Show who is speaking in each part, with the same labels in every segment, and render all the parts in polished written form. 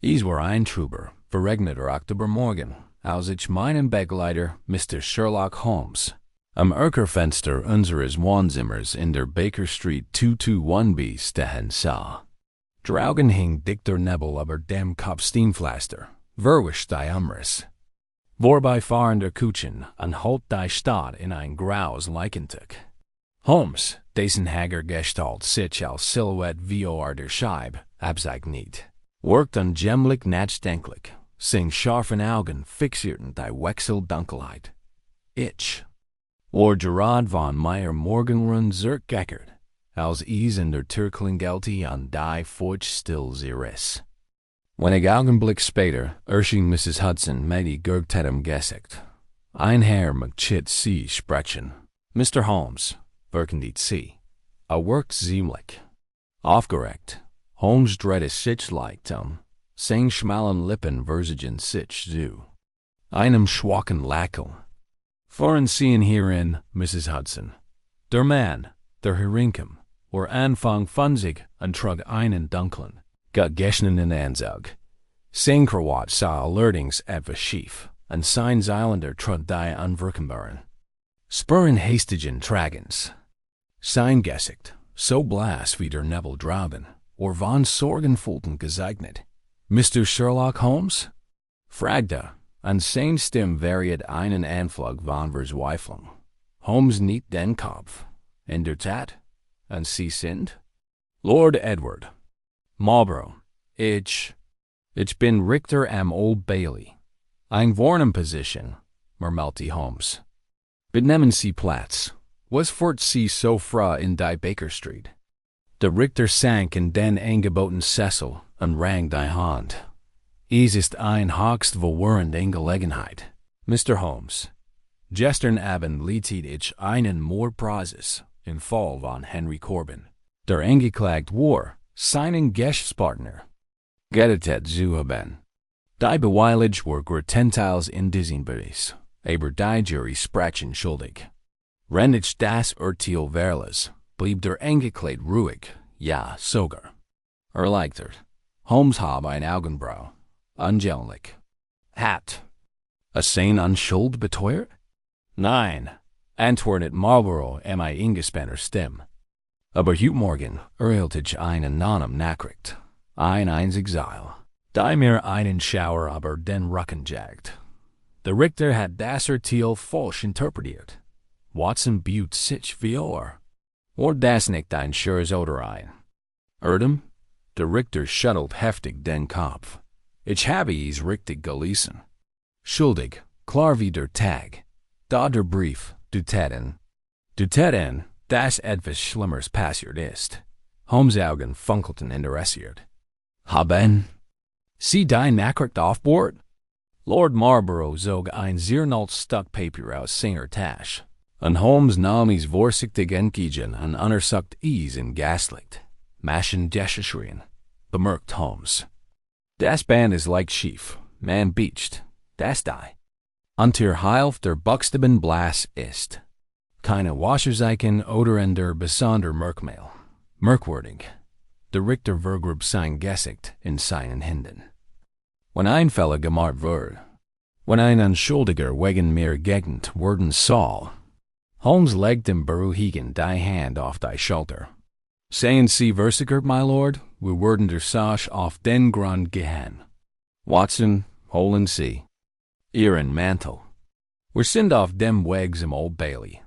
Speaker 1: Dies war ein Trüber, verregneter Oktobermorgen, als ich meinen Begleiter, Mr. Sherlock Holmes, am Erkerfenster unseres Wohnzimmers in der Baker Street 221b stehen sah. Draugen hing dichter Nebel über dem Kopfsteinpflaster, verwischt die Umriss. Vorbeifahrender Kutschen anholt die Stadt in ein graues Leichentuch. Holmes, dessen hager Gestalt sich als Silhouette vor der Scheibe abzeichnet, worked ungemlich nachdenklich, seine scharfen Augen fixierten die Wechseldunkelheit. Ich war gerade von meiner Morgenrund zurückgekehrt, als in der Türklingelte an die Feucht still sie riss. Wenig Augenblick später erschien Mrs. Hudson mit gegurktem Gesicht. Ein Herr mit sie sprechen. Mr. Holmes, verkündigt sie. Wirkt ziemlich aufgeregt. Holmes drehte sich leicht seine schmalen Lippen verzigen sich zu einem schwachen Lächeln. Fahren Sie hierin, Mrs. Hudson. Der Mann, der herinkom, war Anfang 20 und trug einen dunklen, gegeschnenen Anzug. Sein Krawatt sah allerdings etwas schief, und sein Zeiländer trug die unwirkbaren Spuren hastigen Tragens. Sein Gesicht, so blass wie der Nebel drauben, war von Sorgenfulten gezeichnet. Mr. Sherlock Holmes? Fragte, und seine Stimme variiert einen Anflug von Verzweiflung. Holmes niet den Kopf. In der Tat? Und Sie sind? Lord Edward Marlborough. Ich bin Richter am Old Bailey. Ein Warnenposition, murmelte Holmes. Benehmen Sie Platz. Was führt Sie so früh in die Baker Street? Der Richter sank in den angeboten Sessel und rang die Hand. Es ist ein höchst verwirrende Angelegenheit, Mr. Holmes. Gestern Abend lietet ich einen Mordprozess im Fall von Henry Corbin. Der Angeklagte war seinen Geschäftspartner gerettet zu haben. Die Beweilige war größtenteils in diesem Bereich, aber die Jury sprachen schuldig. Wenn ich das Urteil verlas, blieb der Angeklagte ruhig, ja sogar erleichtert. Holmes habe ein Augenbrau, angellich. Hat seine Unschuld beteuert? Nein, antwortet Marlborough mit ingespannter Stimme. Aber heute Morgen erhielt ich eine anonyme Nachricht, ein Exil, die mir einen Schauer über den Rücken jagt. Der Richter hat das Urteil falsch interpretiert. Watson büht sich vor. War das nicht ein schures Oderein? Erdem? Der Richter schüttelt heftig den Kopf. Ich habe es richtig gelesen. Schuldig, klar wie der Tag. Da der Brief, du täten, dass etwas Schlimmeres passiert ist. Holmes' Augen funkelten interessiert. Haben Sie die Nachricht aufbord? Lord Marlborough zog ein Zernalt Stück Papier aus seiner Tasche, und Holmes nahm es vorsichtig entgegen und untersuchte es im Gaslicht. Maschendeschrien, bemerkt Holmes. Das Band ist leicht schief, man beacht, das die. Unter Hälfte der Buchstaben blass ist. Keine Wasserzeichen oder in der besonder Merkmal. Merkwürdig. Der Richter vergrub sein Gesicht in seinen Händen. Wenn ein Fälle gemacht wird, wenn ein Unschuldiger wegen mir gegend worden soll, Holmes legte dem Beruhigen die Hand auf die Schulter. Seien Sie versichert, my Lord, wir werden der Sache auf den Grund gehen. Watson, holen Sie Ihren Mantel. Wir sind auf dem Weg zum Old Bailey.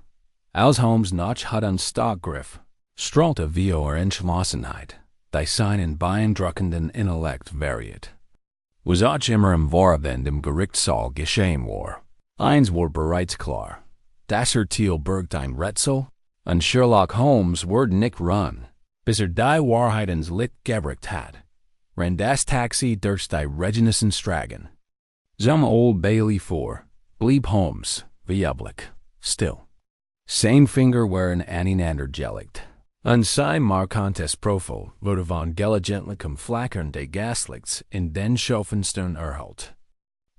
Speaker 1: Als Holmes noch hat an Stock griff, strahlte vor Entschlossenheit, die seinen beeindruckenden Intellekt variiert. Was auch immer im Vorabend im Gerichtssaal geschehen war, eins war bereits klar. Das Urteil birgt ein Rätsel, und Sherlock Holmes wird nicht ruhen, bis die Wahrheit ins Licht gebracht hat. Renn das Taxi durch die Regennissen Straßen. Zum Old Bailey vor, blieb Holmes, wie üblich, still. Sein Finger waren aneinander gelegt, und sein markantes Profil wurde von gelegentlichem Flackern des Gaslichts in den Schaufenstern erhellt.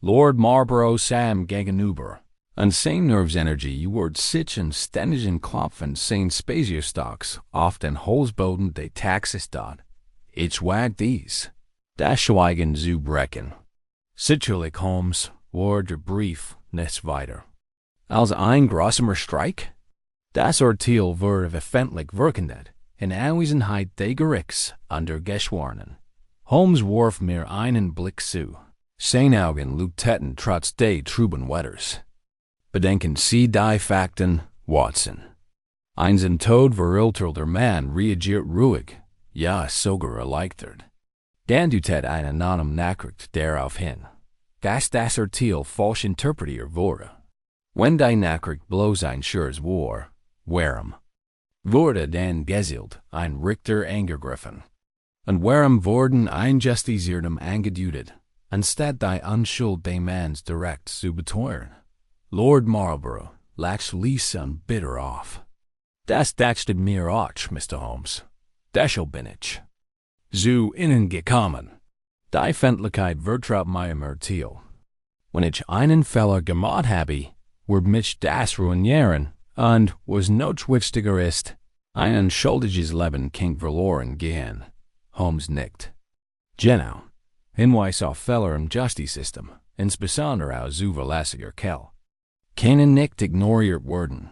Speaker 1: Lord Marlborough sah gegenüber, und seine Nervesenergie wurde sich in ständigen Klopfen seines Spazierstocks auf den Holzboden des Taxis dort. Ich wag dies. Das Schweigen zu brechen. Sicherlich, Holmes, war der Brief nicht weiter. Als ein grosser Streik? Das Urteil wurde öffentlich verkündet, in Anwesenheit des Gerichts under Geschworenen. Holmes warf mir einen Blick zu. Seine Augen leuchteten trotz des trüben Wetters. Bedenken Sie die Fakten, Watson. Ein zum Tod verurteilter Mann reagiert ruhig, ja sogar erleichtert. Dann deutet eine anonyme Nachricht darauf hin, dass das Urteil falsch interpretiert wurde. Wenn die Nachricht bloß ein Scherz war, warum wurde dann gezielt ein Richter angegriffen? Und warum wurden Injustiziertem angedeutet, anstatt die Unschuld des Manns direkt zu beteuern? Lord Marlborough lag schließlich bitter auf. Das dachte mir auch, Mr. Holmes. Deshalb bin ich zu Ihnen gekommen. Die Öffentlichkeit vertraut meinem Urteil. Wenn ich einen Fehler gemacht habe, wird mich das ruinieren, und was noch wichtiger ist, ein unschuldiges Leben kann verloren gehen. Holmes nickt. Genau. Hinweis auf Fehler im Justizsystem, insbesondere aus zuverlässiger Quelle. Können nicht ignoriert werden.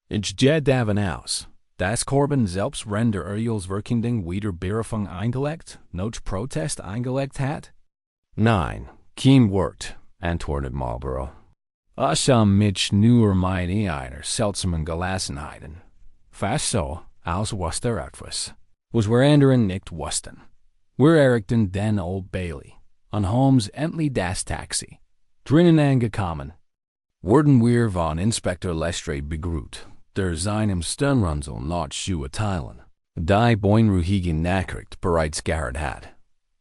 Speaker 1: Ich gehe davon aus, dass Corbin selbst der Urteilsverkündung Wiederberufung eingelegt, noch Protest eingelegt hat? Nein, kein Wort, antwortet Marlborough. Ich sah mich nur mit einer seltsamen Gelassenheiten. Fast so, als was der etwas, was wir anderen nicht wussten. Wir erreichten den Old Bailey, und Holmes endlich das Taxi. Drinnen angekommen, wurden wir von Inspektor Lestrade begrüßt, der seinem Stirnrunzel noch zu erteilen, die beunruhigende Nachricht bereits gehört hat.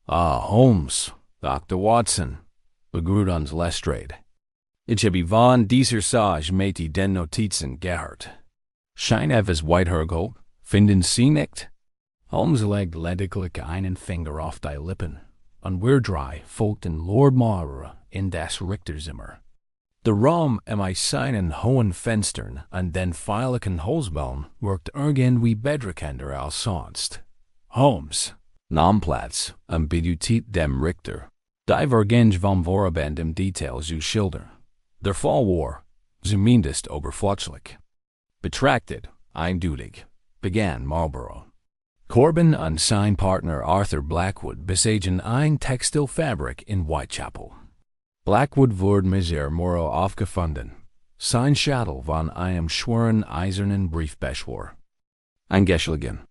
Speaker 1: Ah, Holmes, Dr. Watson, begrüßt uns Lestrade. Ich habe von dieser Sage mit den Notizen gehört. Scheint etwas weit hergeholt, finden Sie nicht? Holmes legt lediglich einen Finger auf die Lippen, und wir drei folgten Lord Marlborough in das Richterzimmer. Der Raum mit seinen hohen Fenstern und den feierlichen Holzballen wirkt irgendwie bedrückender als sonst. Holmes nahm Platz und bedeutet dem Richter, die Vergänge vom Vorabend im Detail zu schildern. Der Fall war, zumindest oberflächlich. Betrachtet, eindeutig, begann Marlborough. Corbin und sein Partner Arthur Blackwood besiegen ein Textilfabrik in Whitechapel. Blackwood wurde mit sehr Moro aufgefunden. Sein Schädel von einem schweren eisernen Briefbeschwor. Eingeschlagen.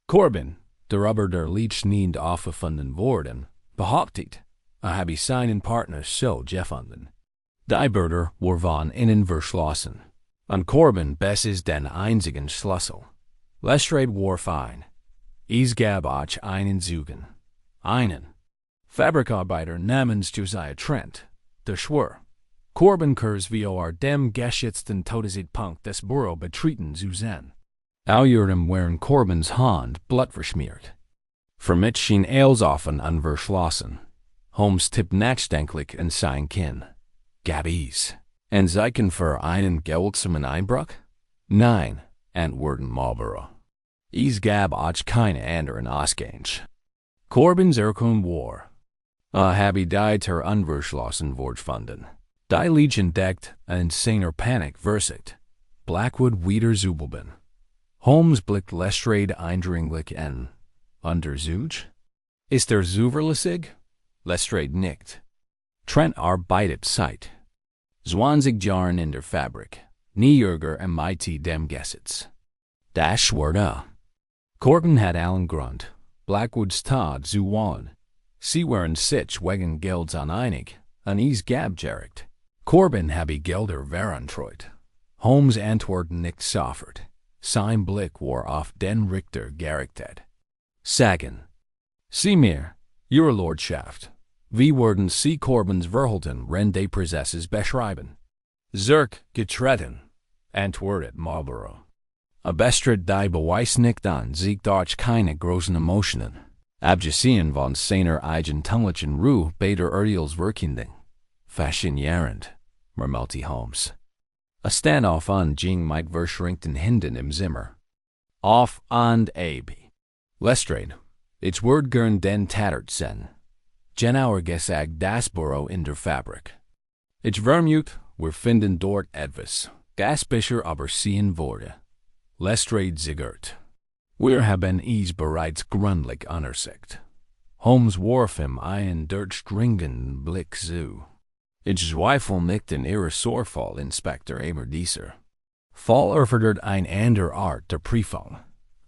Speaker 1: Corbin, der aber der Leech nicht aufgefunden worden, behauptet, habe seinen Partner so gefunden. Die Bürger war von innen verschlossen, und Corbin besitzt den einzigen Schlüssel. Lestrade warf ein. Es gab auch einen Zeugen. Einen Fabrikarbeiter namens Josiah Trent, der schwor, Corbin Kurs vor dem geschützten Todeszeitpunkt des Büro betreten zu sein. Außerdem waren Corbins Hand blutverschmiert. Für mich schien alles offen und verschlossen. Holmes tippt nachdenklich in sein Kinn. Gab es ein Zeichen für einen gewaltsamen Einbruch? Nein, antwortet Marlborough. Es gab auch keine anderen Ausgänge. Corbins Erkund war, habe die ter unverschlossen Wort gefunden. Die Legion deckt in seiner Panik versigt. Blackwood wieder zubelben. Holmes blickt Lestrade eindringlich an. Untersucht? Ist zuverlässig? Lestrade nickt. Trent arbeitet Zeit. 20 Jahren in der Fabrik. Nie mit dem Gesetz. Das schwör Corbin hat allen Grund, Blackwoods Tod zu wollen. Sie waren sich wegen Gelds uneinig, und es gab Gericht. Corbin habe Gelder veruntreut. Holmes antwortet nicht sofort. Sein Blick war auf den Richter gerichtet. Sagen Sie mir, Ihre Lordschaft, wie würden Sie Corbins Verhalten während des Prozesses beschreiben? Zirk getreten, antwortet Marlborough. Bestritt die Beweis nicht an sich durch keine großen Emotionen. Abgesehen von seiner eigentümlichen Ruhe bei der Urteilsverkündung. Faszinierend, murmelte Holmes. Standoff an ging mit verschränkten Händen im Zimmer. Auf und ab. Lestrade, ich würde gern den tattert sein. Genauer gesagt das Büro in der Fabrik. Ich vermute, wir finden dort etwas, Gasbischer aber sehen wurde. Lestrade zigert. Wir haben es bereits gründlich untersucht. Holmes warf ihm einen durchdringenden Blick zu. Ich zweifle nicht an Ihrer Sorgfalt, Inspektor Emer dieser. Fall erfordert ein andere Art der Prüfung.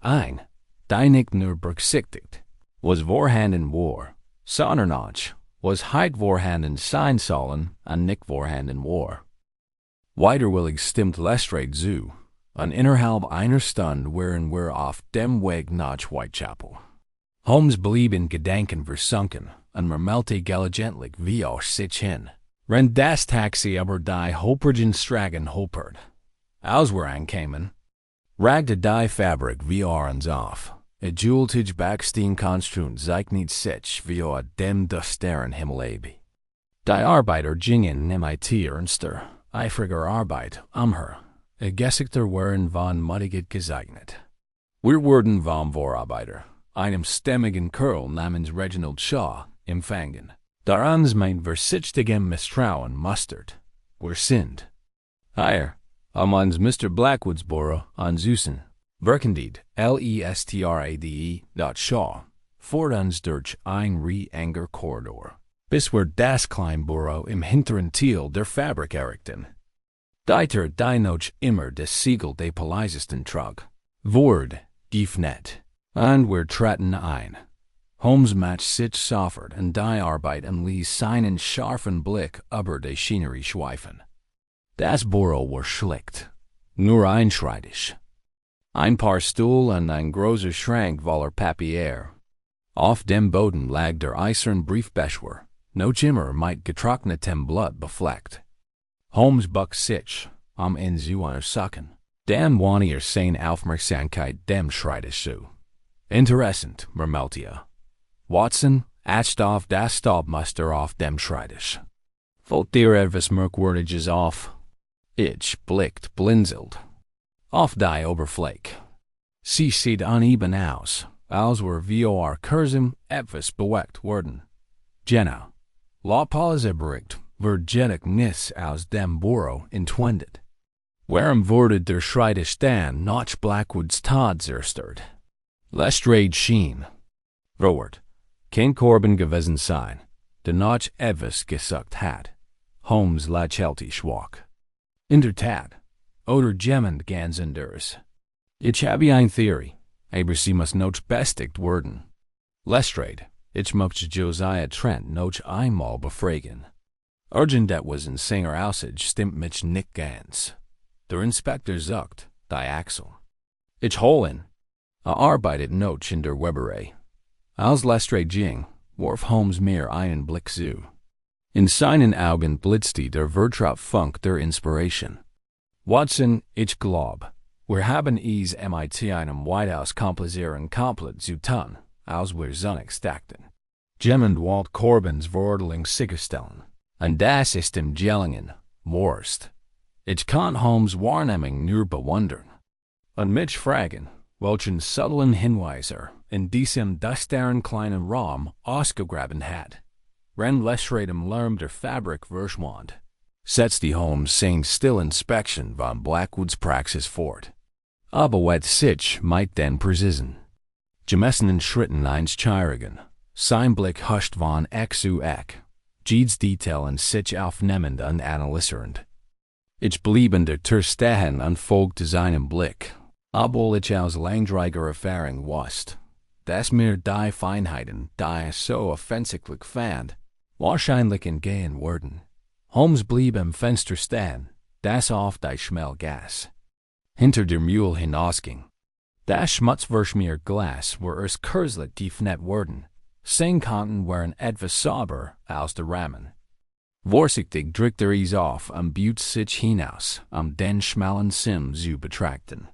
Speaker 1: Die nicht nur berücksichtigt, was vorhanden war, sondern auch, was heute vorhanden sein sollen und nicht vorhanden war. Widerwillig stimmt Lestrade zu, und innerhalb einer Stunde waren wir auf dem Weg nach Whitechapel. Holmes blieb in Gedanken versunken und murmelte gelegentlich vor sich hin. Wenn das Taxi aber die Hoppergen Stragen hoppert. Als wir ankamen, ragte die Fabrik vor uns auf. Jultig Backstein konstruent sich nicht sich vor dem düsteren Himmel. Die Arbeiter gingen mit ernster, eifriger Arbeit umher. Gesichter waren von Muttigkeit gezeichnet. Wir wurden vom Vorarbeiter, einem stämmigen Kerl namens Reginald Shaw, empfangen, der uns mein vorsichtigem Misstrauen mustert. Wir sind hier, uns Mr. Blackwoods Büro anzusen, verkündigt Lestrade. Shaw, fort uns durch ein enger Korridor, bis wir das kleine Büro im hinteren Teil der Fabrik erreichten. Dieter die noch immer das Siegel des Polizisten trug, wurde geöffnet, und wir traten ein. Holmes machte sich sofort und die Arbeit und ließ seinen scharfen Blick über die Szenerie schweifen. Das Büro war schlicht, nur einschreitig. Ein paar Stuhl und ein großer Schrank voller Papier. Auf dem Boden lag der eiserne Briefbeschwer, noch immer mit getrocknetem Blut befleckt. Holmes buckte sich, ihn zu untersuchen. Dann wandte seine Aufmerksamkeit dem Schreibtisch zu. Interessant, murmelte Watson, acht auf das Staubmuster auf dem Schreibtisch. Fällt dir etwas Merkwürdiges auf? Ich blickte blinzelt auf die Oberfläche. Sie sieht uneben aus, als wir vor kurzem etwas bewegt wurden. Genau. La Pause bericht wird jedoch nicht aus dem Büro entwendet. Warum wurde der Schreibtisch dann nach Blackwoods Tod zerstört? Lestrade schien, Robert, kein Korben gewesen sein, der noch etwas gesagt hat. Holmes lächelte schwach. In der Tat, oder jemand ganz anderes. Ich habe eine Theorie, aber sie muss noch bestigt werden. Lestrade, ich möchte Josiah Trent noch einmal befragen. Urgent etwas in seiner Aussicht stimmt mich nicht ganz. Der Inspektor zuckt die Achsel. Ich hol ihn. Arbeitet noch in der Weberei. Als Lestrade ging, warf Holmes mir einen Blick zu. In seinen Augen blitzte der Wirtschaftsfunk der Inspiration. Watson, ich glaub, wir haben es mit einem weitaus komplizierten Komplott zu tun, als wir zunächst dachten. Jemand Walt Corbins Verordnung sicherstellen. Und das ist im Gelingen, Wurst. Ich kann Holmes' Wahrnehmung nur bewundern. Und mich fragen, welchen subtlen Hinweis in diesem düsteren kleinen Raum ausgegraben hat. Wenn Lestrade im Lärm der Fabrik verschwand, setzte Holmes seine Stillinspektion von Blackwoods Praxis fort. Aber was sich mit den präzisen, gemessenen Schritten einsteigen, sein Blick huscht von Eck zu Eck, jedes Detail in sich aufnehmend und analysierend. Ich blieb in der Tür stehen und folgte seinem Blick, obwohl ich aus langwieriger Erfahrung wusste, dass mir die Feinheiten, die ich so offensichtlich fand, wahrscheinlich entgehen würden. Holmes blieb am Fenster stehen, das auf die Schmelgasse hinter der Mühle hinausging. Das schmutzverschmierte Glas war erst kürzlich geöffnet worden. Seine Kanten waren etwas sauber als der Rahmen. Vorsichtig drückte es auf und bot sich hinaus, den schmalen Sim zu betrachten.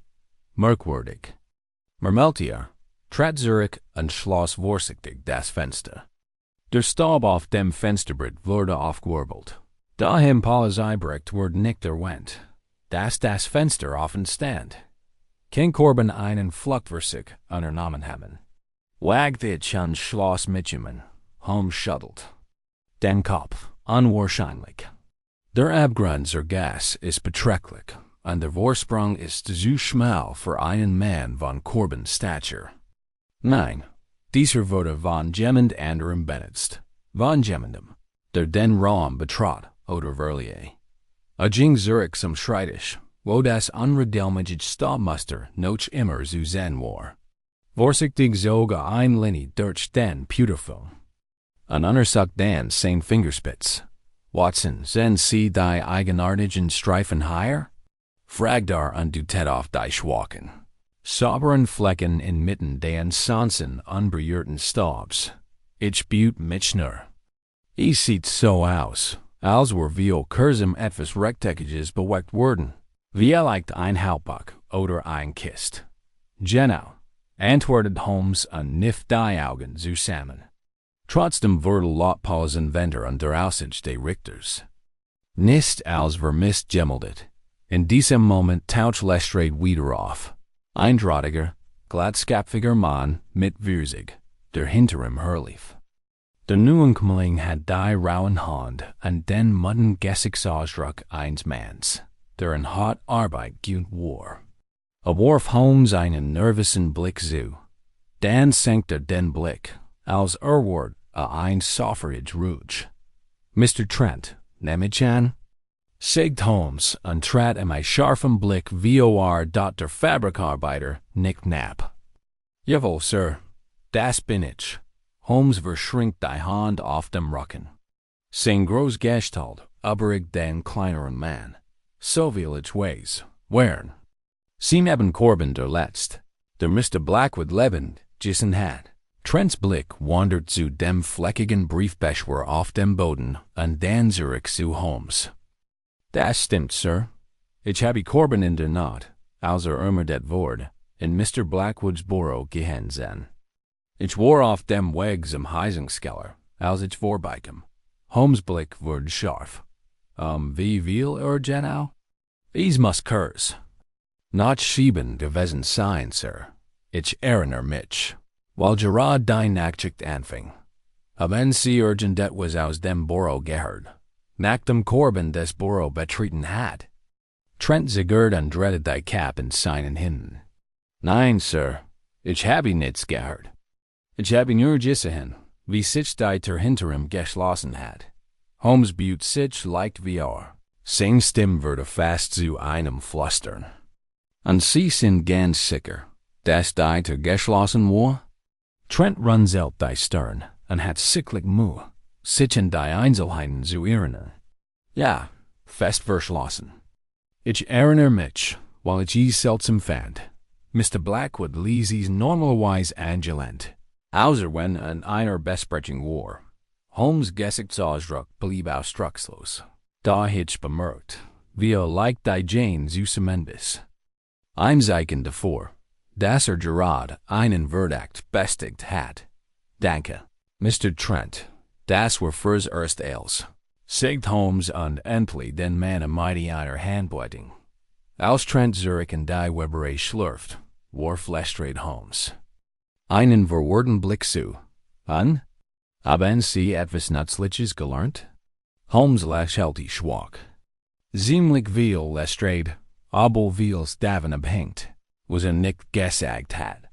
Speaker 1: Merkwürdig, murmelte trat zurück und schloss vorsichtig das Fenster. Der Staub auf dem Fensterbrett wurde aufgewirbelt. Dahin Polizeibericht wurde nicht erwähnt, dass das Fenster offen stand. Kein Korben einen Fluchtversuch unternommen haben. Wagte ich und schloss mit ihm, Holmes shuddered. Den Kopf, unwahrscheinlich. Der Abgrund zur Gas ist beträchtlich, und der Vorsprung ist zu schmal für einen Mann von Corbins Statur. Nein, dieser wurde von jemand anderem benutzt. Von jemandem, der den Raum betrat oder verlieh. Ging Zurich zum Schreibtisch, wo das unregelmäßige Staubmuster noch immer zu sehen war. Vorsichtig zog eine Linie durch den Pewterfilm. Und untersucht dann sein Fingerspitz. Watson, sehen Sie die eigenartigen Streifen hier? Fragt und deutet auf die schwachen, sauberen Flecken inmitten den sonst unberührten Staubs. Ich büt mich nur. Es sieht so aus, als wär wir kurzem etwas Rechteckiges bewegt worden. Vielleicht ein Halbback oder ein Kist. Genau, antwortet Holmes und kniff die Augen zusammen. Trotzdem wurde Lotpau's Inventor und der Aussicht des Richters. Nicht als vermisst In diesem Moment taucht Lestrade wieder auf. Eindrahtiger, glattköpfiger Mann mit Würzig, der hinter ihm herlief. Der Neuankömmling hat die rauen Hand und den mudden Gesichtsausdruck eines Manns, der in hart Arbeit geübt war. Warf Holmes einen nervösen Blick zu. Dann senkte den Blick, als ward ein Suffrage Rouge. Mr. Trent, nehm ich an? Sagt Holmes und trat mit scharfem Blick vor der Fabrikarbeiter Knick-Knapp. Jawohl, Sir, das bin ich. Holmes verschränkt die Hand auf dem Rücken. Sein Großgestalt überragt den kleineren Mann. So viel ich weiß, wären. Sie neben Corbin der Letzt, der Mr. Blackwood lebend gegessen hat. Trents Blick wandert zu dem fleckigen Briefbeschwer auf dem Boden und dann zurück zu Holmes. Das stimmt, Sir. Ich habe Corbin in der Nacht, als ermordet wurde, in Mr. Blackwoods Büro gehen sehen. Ich war auf dem Weg zum Heizungskeller, als ich vorbeikam. Holmes' Blick wurde scharf. Wie viel genau? Es muss kurz. Not schieben gewesen sein, Sir. Ich erinnere mich. Weil gerade die Nachtschicht anfing. Haben Sie urgent etwas aus dem Büro gehört? Nachdem Corbin des Büro betreten hat? Trent zögert und dreht die Cap in seinen Händen. Nein, Sir. Ich habe nichts gehört. Ich habe nur gesehen, wie sich die Tür hinter ihm geschlossen hat. Holmes büht sich leicht wie Seine Stimme wurde fast zu einem Flüstern. Und Sie sind ganz sicher, dass die Tür geschlossen war? Trent runzelt die Stirn und hat sichtlich Mühe, sich in die Einzelheiten zu erinnern. Ja, fest verschlossen. Ich erinnere mich, weil ich es seltsam fand. Mr. Blackwood ließ es normalerweise angelehnt, außer wenn einer Besprechung war. Holmes' Gesichtsausdruck blieb ausdruckslos. Da ich bemerkt, wie leicht die Jane zusammen ist. Ein Zeichen davor, dass gerade einen Verdacht bestigt hat. Danke, Mr. Trent. Das war fürs erste als. Sagt Holmes und endlich den Mann mit einer Handbeutung. Als Trent Zurich in die Weberei schlürft, warf Lestrade Holmes einen verwirrten Blick zu. An? Haben Sie etwas Nützliches gelernt? Holmes lächelte schwach. Ziemlich viel, Lestrade, aber viel's davon abhängt, was nicht gesagt hat.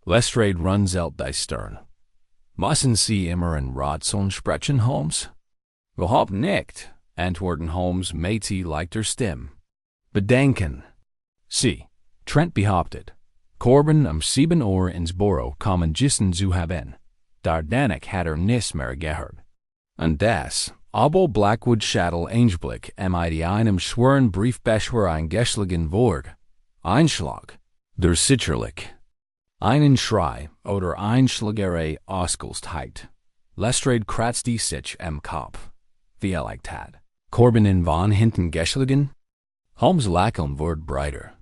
Speaker 1: Lestrade runzelt die Stirn. Müssen Sie immer in Rätseln sprechen, Holmes? Überhaupt nicht, antworten Holmes mit leichter Stimme. Bedenken. Sie, Trent behauptet, Corbin 7 Uhr ins Büro kommen gegessen zu haben. Danach hat nichts mehr gehört. Und das, aber Blackwood Schädel Einblick mit einem schweren Briefbeschwer eingeschlagen wurde. Einschlag, der sicherlich einen Schrei oder Einschlägerei ausgelöst hat. Lestrade kratzte sich am Kopf. Vielleicht hat Corbin in von hinten geschlagen? Holmes' Lächeln wurde breiter.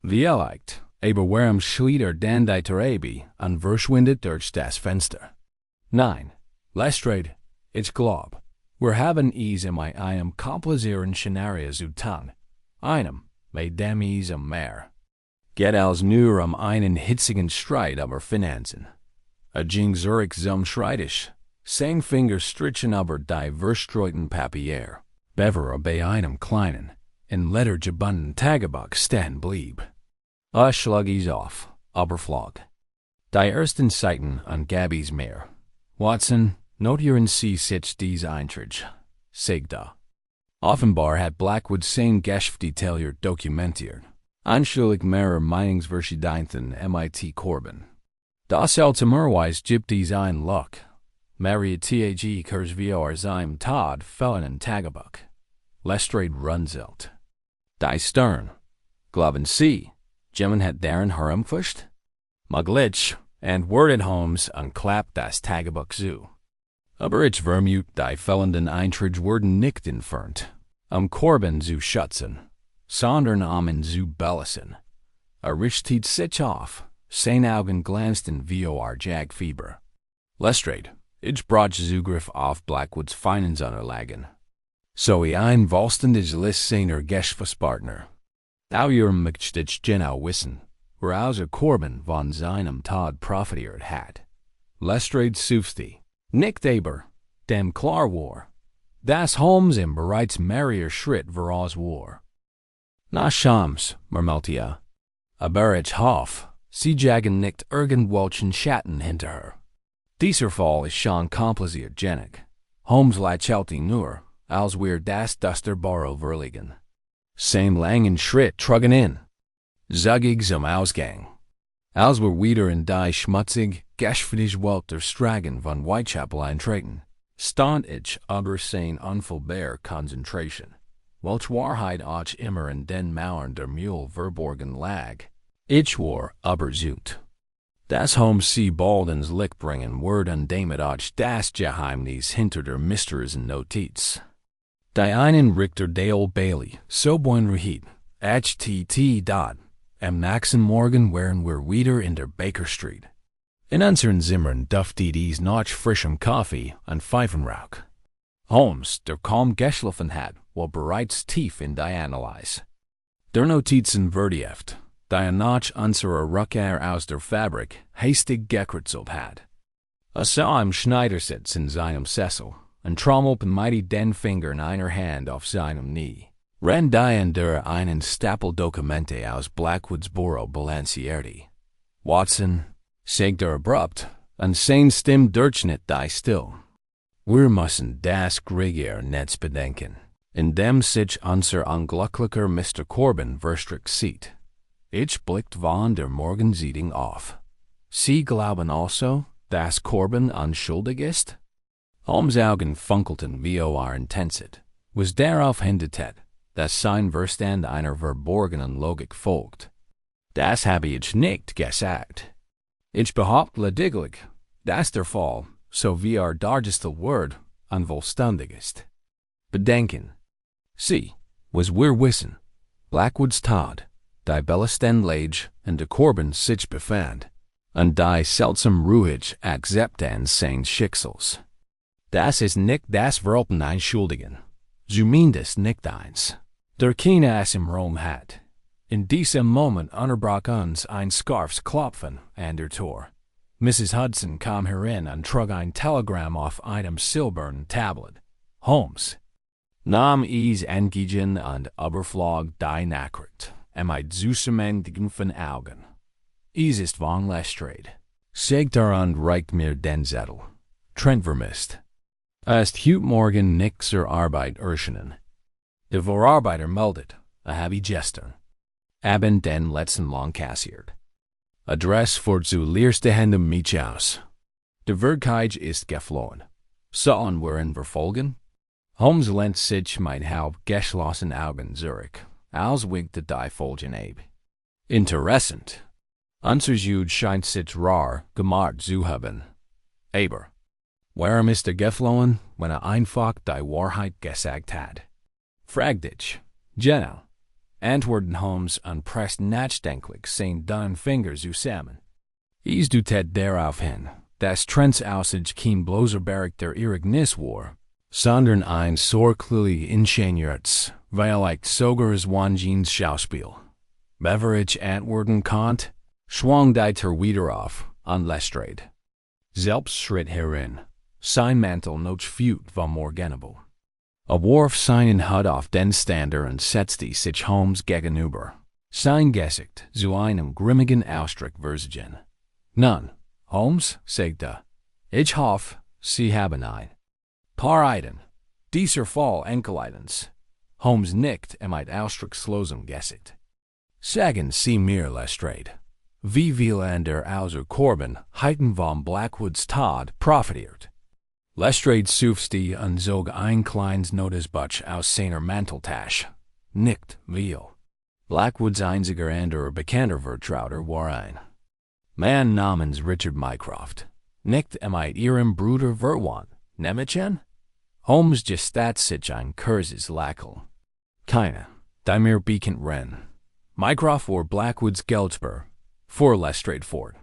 Speaker 1: Vielleicht, aber warum schliet dann die Tür und verschwindet durch das Fenster? Nein, Lestrade, ich glaub, wir haben es in einem komplizierten Szenario zu tun. Einem, mit dem es mehr geht als nur einen hitzigen Streit über Finanzen. Ging Zurich zum Schreibtisch, Sein Finger strichen aber die verstreuten Papier, bever bei einem kleinen, in Letter gebunden Tagebuch stehen blieb. Schlug is auf, aber flog. Die ersten Seiten an Gabby's Meer. Watson, notieren Sie sich dies Eintrag, sagt da. Offenbar hat Blackwood sein Geschäft detailliert dokumentiert. Anschuldig mehrer Meinungsverschiedenheiten mit Corbin. Das Altemerweis gibt dies ein Loch. Maria T.A.G. Kurzvr seinem Tod fällen Tagebuch. Lestrade Runzelt. Die Stern. Glauben Sie, jemand hat deren herumfuscht? Maglitsch, and worded Holmes unklappt das Tagebuch zu. Aber ich vermute, die fällenden Eintrag wurden nicht entfernt. Corbin zu schützen, sondern ihn zu bellassen. Richtet sich auf, sein Augen glänzten vor Jagdfieber. Lestrade, ich brauche Zugriff auf Blackwoods Finanzunterlagen. So ein vollständiges List seiner Geschäftspartner. Auch ihrem möchte ich genau wissen, woraus Corbin von seinem Tod profitiert hat. Lestrade suchte, nicht aber, dem klar war, dass Holmes im bereits mehrere Schritt voraus war. Na Shams, murmelte aber ich hoffe, Sie jagen nicht irgendwelchen Schatten hinterher. Dieser Fall ist schon kompliziert genug. Holmes lächelte nur, als wir das Dusterboro verlegen. Sein langen Schritt trugen in. Zügig zum Ausgang. Als wir wieder in die schmutzig, geschäftige Welt der Stragen von Whitechapel eintreten, stand ich aber sein unfehlbare Konzentration, welch Wahrheit auch immer in den Mauern der Mühle verborgen lag. Ich war überzeugt, dass Holmes sie bald ins Licht bringen würde und damit auch das Geheimnis hinter der mysteriösen Notiz. Die einen Richter der Old Bailey, so buenrehit, HTT dot, am nächsten Morgen wären wir wieder in der Baker Street. In unseren Zimmern duftet es nach frischem Kaffee und Pfeifenrauch. Holmes, der kaum geschlafen hat, war bereits tief in die Analyse. Der Notizen vertieft, die nach unserer Rückkehr aus der Fabrik hastig gekritzelt hat. Sah im Schneidersitz in seinem Sessel und trommelte mit den Fingern einer Hand auf seinem Knie. Rendieren der einen Stapel Dokumente aus Blackwoods Büro balancierte. Watson, sagt abrupt, und sein Stimme durchschnitt die still. Wir müssen das Grieger nicht bedenken, indem sich unser unglücklicher Mr. Corbin verstrickt sieht. Ich blickt von der Morgensitzung auf. Sie glauben also, dass Corbin unschuldig ist? Holmes' Augen funkelten vor Intensität, was darauf hinderte, dass sein Verstand einer verborgenen Logik folgt. Das habe ich nicht gesagt. Ich behaupte lediglich, dass der Fall, so wie dargestellt wird, unvollständig ist. Bedenken. Sie, was wir wissen, Blackwoods Tod, die Bellesten Lage und der Corbin sich befand, und die seltsam ruhig Akzeptanz seines Schicksals. Das ist nicht das Verhalten eines Schuldigen, zumindest nicht eins, der keine Ass im Raum hat. In diesem Moment unterbrach uns ein scharfes Klopfen an der Tür. Mrs. Hudson kam herein und trug ein Telegramm auf einem silbernen Tablet. Holmes nahm es entgegen und überflog die Nachricht mit süßem von Augen. Es ist von Lestrade, sagt und reicht mir den Zettel. Trent vermisst. Ist heute Morgen nicht zur Arbeit erschienen. Der Vorarbeiter meldet, habe ich gestern Abend den letzten Lohn kassiert. Adress für zu leerstehende mich aus. Der Werkzeug ist geflohen. Sollen wir ihn verfolgen? Holmes lehnt sich mit halb geschlossenen Augen zurück, als winkte die Folgen ab. Interessant. Unser Jude scheint sich rar gemacht zu haben. Aber, warum ist geflohen, wenn einfach die Wahrheit gesagt hat? Fragt ich, genau. Antworten Holmes und presst nachdenklich seine dünnen Finger zusammen. Es deutet darauf hin, dass Trents Aussage kein bloßer Berg der Irrignis war, sondern ein sorglich ingeniertes, vielleicht sogar Wanjins Schauspiel. Bevor ich antworten konnte, schwang die Tür wieder auf an Lestrade. Selbst schritt herein, Sein Mantel noch feud van Morgenable. A Worf seinen Hut auf den Stander und setzte sich Holmes gegenüber. Sein Gesicht zu einem grimmigen Ausdruck verzigen. Nun, Holmes, sagte, ich hoffe, Sie haben ein paar Eiden. Dieser Fall Enkeleidens. Holmes nickt mit ausdruckslosem Gesicht. Sagen Sie mir, Lestrade, wie viel an der Außer Corben heiten von Blackwoods Tod profitiert? Lestrade suchte und zog ein kleines Notizbuch aus seiner Manteltasche. Nickt viel. Blackwoods einziger anderer bekannter Vertrauter war ein Mann namens Richard Mycroft. Nickt mit ihrem Bruder verwandt, Nehmchen? Holmes gestat sich ein kurzes Lächeln. Keine, die mir bekannt ren. Mycroft war Blackwoods Geldspur, fuhr Lestrade fort.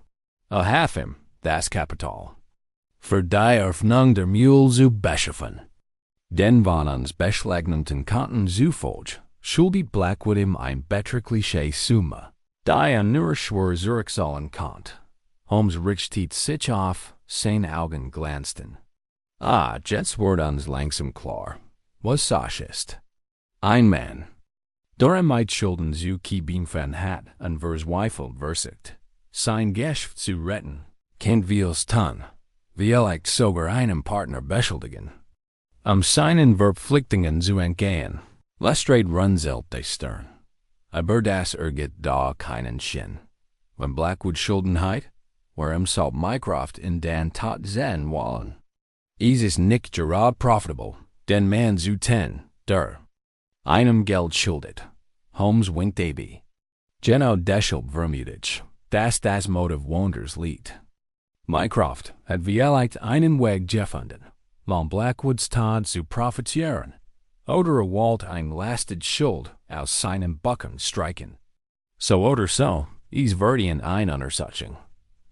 Speaker 1: Half ihm, das Kapital. Für die Eröffnung der Mühle zu beschaffen. Den von uns beschlagnahmten Konten zufolge schuldet Blackwood ihm ein beträchtliche Summe, die an nur schwer zurückzahlen konnte. Holmes richtete sich auf, seine Augen glänzten. Jetzt wird uns langsam klar, was Sache ist. Ein Mann, der mit Schulden zu kämpfen hat und verzweifelt versucht, sein Geschäft zu retten, kennt vieles tun, vielleicht sogar einen Partner beschuldigen. Seinen Verpflichtungen zu entgehen, Lestrade runzelte Stirn. Aber das ergibt da keinen Sinn. Wenn Blackwood Schulden hat, warum soll Mycroft in den Tod sehen wollen? Es ist nicht gerade profitable, den Mann zu ten, der einem Geld schuldet. Holmes winkte ab. Genau deshalb vermutet, dass das Motiv woanders liegt. Mycroft hat vielleicht einen Weg gefunden, von Blackwoods Tod zu profitieren, oder wollte ein lasted Schuld aus seinem Bucken streichen. So oder so, es wird ihn eine Untersuchung.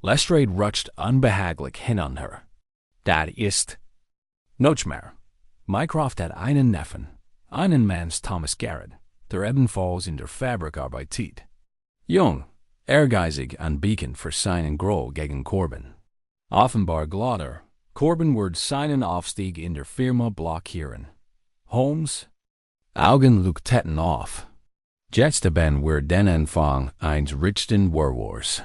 Speaker 1: Lestrade rutscht unbehaglich hin an her. Das ist noch mehr. Mycroft hat einen Neffen, einen Manns Thomas Garrett, der ebenfalls in der Fabrik arbeitet. Jung, ehrgeizig und beacon für seinen Groll gegen Corben. Offenbar glaubt Corben wird seinen Aufstieg in der Firma blockieren. Holmes' Augen leuchteten auf. Jetzt haben wir den Anfang eines richtigen Warwars.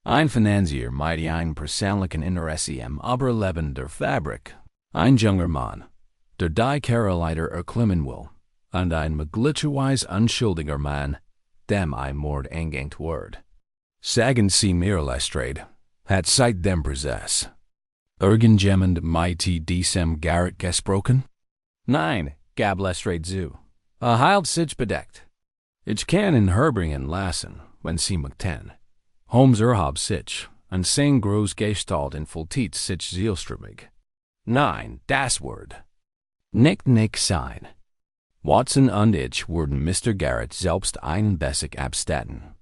Speaker 1: Ein Finanzier mit einem persönlichen Interesse am Überleben der Fabrik, ein junger Mann, der die Karriereleiter erklimmen will, und ein möglicherweise unschuldiger Mann, dem ein Mord entgängt wird. Sagen Sie mir, Lestrade, hat seit dem Prozess irgendjemand mit diesem Garrett gesprochen? Nein, gab Lestrade zu. Hielt sich bedeckt. Ich kann ihn herbringen lassen, wenn Sie möchten. Holmes erhob sich, und sein Großgestalt infiltriert sich zielstrebig. Nein, das Wort. Nicht sein. Watson und ich würden Mr. Garrett selbst einen Bessig abstatten.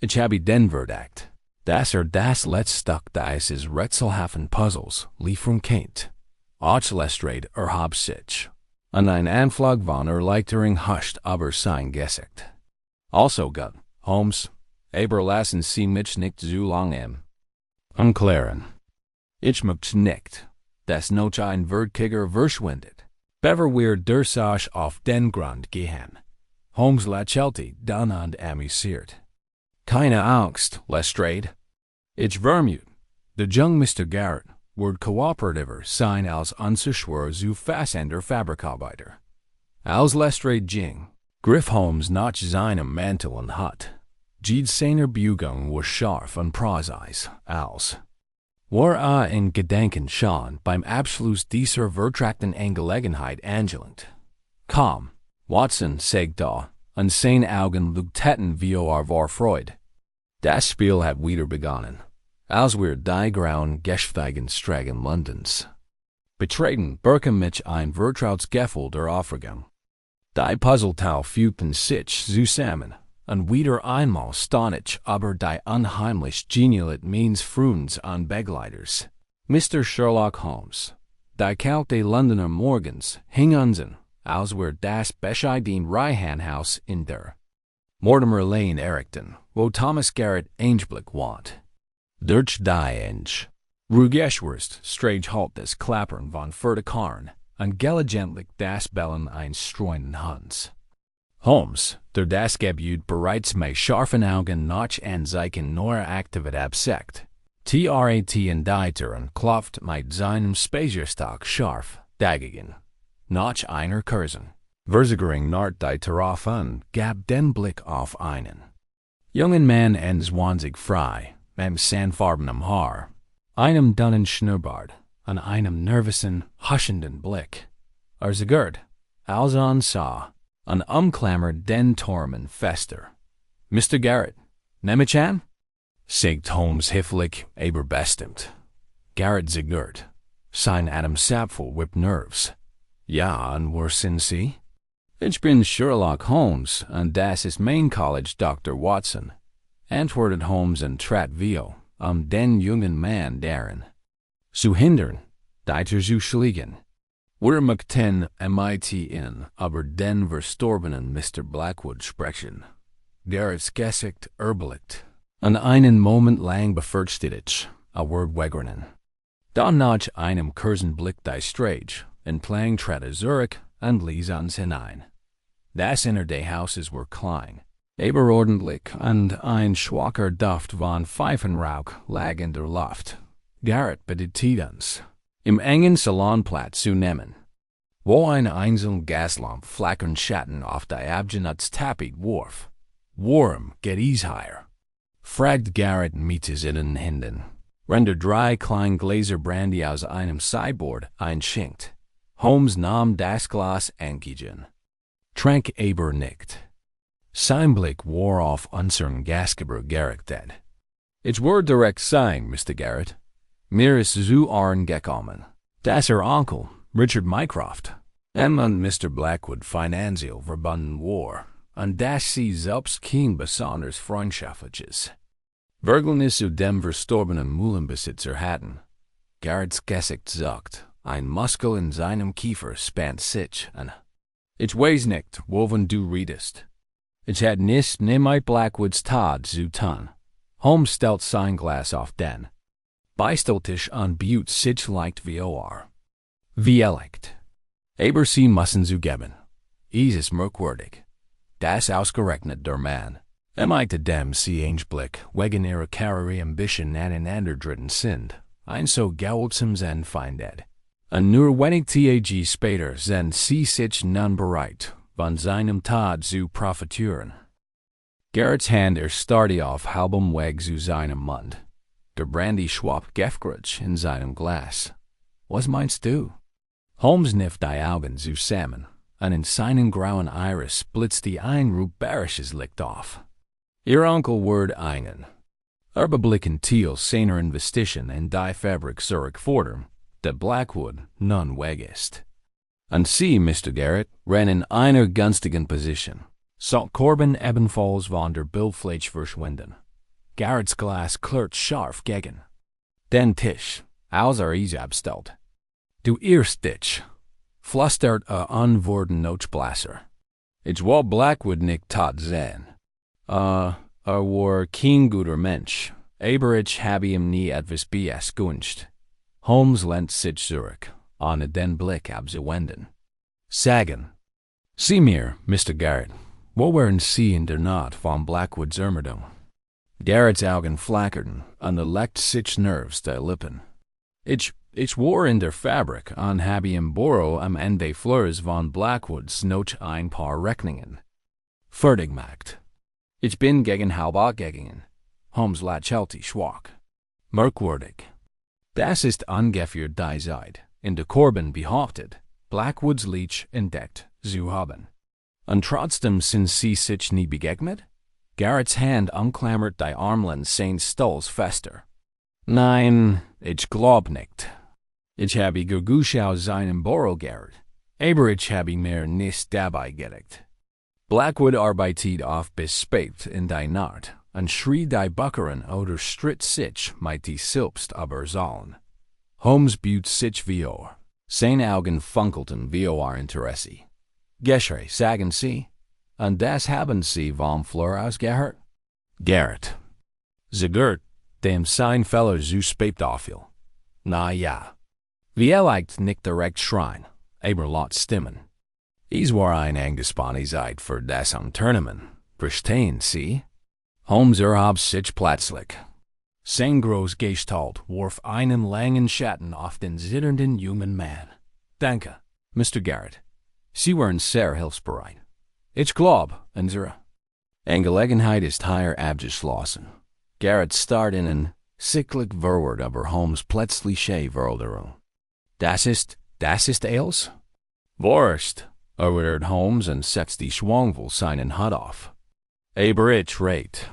Speaker 1: Ich habe den Verdacht, dass das letzte Stück dieses rätselhaften Puzzles liefern kennt. Auch Lestrade erhob sich, und ein Anflug von Erleichterung huscht über sein Gesicht. Also gut, Holmes, aber lassen Sie mich nicht zu lange umklären. Ich möchte nicht, dass noch ein Wertkicker verschwindet, bevor wir der Sache auf den Grund gehen. Holmes lächelte dann und amüsiert. Keine Angst, Lestrade. Ich vermute, der junge Mr. Garrett wird kooperativer sein als unser schwer zu fassender Fabrikarbeiter. Als Lestrade ging, griff Holmes nach seinem Mantel und Hut. Seine Beugung war scharf und präzise, als war in Gedanken schon beim Abschluss dieser vertragten Angelegenheit angelehnt. Komm, Watson, sagte und seine Augen leuchteten wie vor Freude. Das Spiel hat wieder begonnen, als wir die grauen geschwägigen Straßen Londons betreten, bekam mich ein vertrauensgefühl der Aufregung. Die Puzzletau fügten sich zusammen, und wieder einmal stand ich über die unheimlich geniale meines Freundes und Begleiters, Mr. Sherlock Holmes. Die kalte Londoner Morgens hing unsinn, als wir das bescheiden Reihenhaus in der Mortimer Lane errichten, wo Thomas Garrett Einblick wohnt. Durch die Rugeschwurst, strange halt des Klappern von Vertikarn, und gelegentlich das Bellen eines streunenden Hunds. Holmes, der das Gebüt bereits mit scharfen Augen nach Anzeichen neuer Aktivität abseckt. Trat in Deiter und klopft mit seinem Spazierstock scharf dagegen. Nach einer Kursen. Versigering nach Deiter auf und gab den Blick auf einen jungen Mann en 20 frei, mit sandfarbenem Haar, einem dünnen Schnurrbart und einem nervösen, huschenden Blick. Zagert, als sah, und umklammert den Tormen fester. Mr. Garrett, nehm ich an? Sagt Holmes hifflich, aber bestimmt. Garrett zagert, sein Adam sapful whip nerves. Ja, und wo sind Sie? Ich bin Sherlock Holmes, und das ist mein College Dr. Watson, antwortet Holmes und trat vio, den jungen Mann darin zu hindern, Deiter zu schlägen. Wir möchten MIT in, aber den verstorbenen Mr. Blackwood sprechen. Garrett's Gesicht erblickt, und einen Moment lang befürchtet ich, a Wort wegrenen. Dann nach einem kurzen Blick die Strage, entlang trat Zurich und ließ uns hinein. Das Inner des Hauses war klein, aber ordentlich, und ein schwacher Duft von Pfeifenrauch lag in der Luft. Garrett bittet uns, im engen Salonplatz zu nehmen, wo ein einzelner Gaslamp flackern Schatten auf die Abgenutzte Tapet warf. Warum geht es hier? Fragt Garrett mit seinen Händen, wenn der drei kleine Gläser Brandy aus einem Sideboard einschenkt. Holmes nahm das Glas entgegen, trank aber nicht. Sein Blick war auf unseren Gastgeber gerichtet. Ich war direkt sein, Mr. Garrett. Mir ist zu Ohren gekommen, dass Onkel, Richard Mycroft, und Mr. Blackwood finanziell verbunden war, und dass sie selbst kein besonders freundschaftliches Verhältnis zu dem verstorbenen Mühlenbesitzer hatten. Garretts Gesicht zuckt, ein Muskel in seinem Kiefer spannt sich an. Ich weiß nicht, wovon du redest. Ich had nicht mit Blackwoods Tod zu tun. Holmes stellt sein Glas auf den Beisteltisch und buht sich leicht wie erlegt. Aber sie müssen zugeben, es ist merkwürdig, dass ausgerechnet der Mann, mit dem sie Blick wegen ihrer karriere Ambition aneinander dritten sind, ein so gewaltsames findet. Und nur wenig Tage später sind sie sich nun bereit, von seinem Tod zu profitieren. Garrett's Hand starrte auf halbem Weg zu seinem Mund. Der Brandy schwapp gefgrutsch in seinem Glas. Was meinst du? Holmes knifft die Augen zusammen, und in seinen grauen Iris blitzte ein ruberisches Licht auf. Ihr Onkel wurde einen überblicken Thiel seiner Investition in die Fabrik zurückfordern, der Blackwood nun weg ist. Und Sie, Mr. Garrett, rennen in einer günstigen Position. Sollt Corbin ebenfalls von der Bildfläche verschwinden. Garrett's Glas klirrt scharf gegen den Tisch, als es abstellt. Du irrst dich, flüstert unwürden Notchblasser. Ich will Blackwood nicht tot sehen. War kein guter Mensch, aber ich habe ihm nie etwas beäskunst. Holmes lehnt sich zurück, ohne den Blick abzuwenden. Sagen Sie mir, Mr. Garrett, wo waren Sie in der Nacht von Blackwoods Ermordung? Garrett's Augen flackerten, und leckt sich nervs die Lippen. Ich war in der Fabrik und habe im Büro am Ende Fleurs von Blackwoods noch ein paar Rechnungen fertig gemacht. Ich bin gegen halb gegangen. Holmes lächelte schwach. Merkwürdig. Das ist ungefähr die Zeit, in der Corbin behauptet, Blackwoods Leech entdeckt zu haben. Und trotzdem sind Sie sich nie begegnet? Garrett's Hand umklammert die Armlehne seines Stolz fester. Nein, ich glaub nicht. Ich habe geguckt aus seinem Büro, Garrett, aber ich habe mir nicht dabei gedacht. Blackwood arbeitet oft bis spät in die Nacht und schrie die Buckeren oder stritt sich mit die selbst aber sollen. Holmes buht sich vor. Seine Augen funkelten vor Interesse. Geschrei, sagen Sie, und das haben Sie vom Flur ausgehört? Garrett. Zagert, dem sein Feller zu spät auffiel. Na ja. Wie lijkt nicht direkt schrein, aber laut stimmen. Is war ein angespannt Zeit für das Unternehmen. Verstehen Sie? Holmes hab sich plötzlich. Sein groß Gestalt warf einen langen Schatten auf den zitternden jungen Mann. Danke, Mr. Garrett. Sie waren sehr hilfsbereit. Ich glaub, unsere Angelegenheit ist hier abgeschlossen. Garrett starrt in ein cyclic Wort über Holmes plötzliche Veränderung. Das ist alles? Wurst, erwidert Holmes und setzt die Schwungvoll seinen Hut auf. Aber ich rate.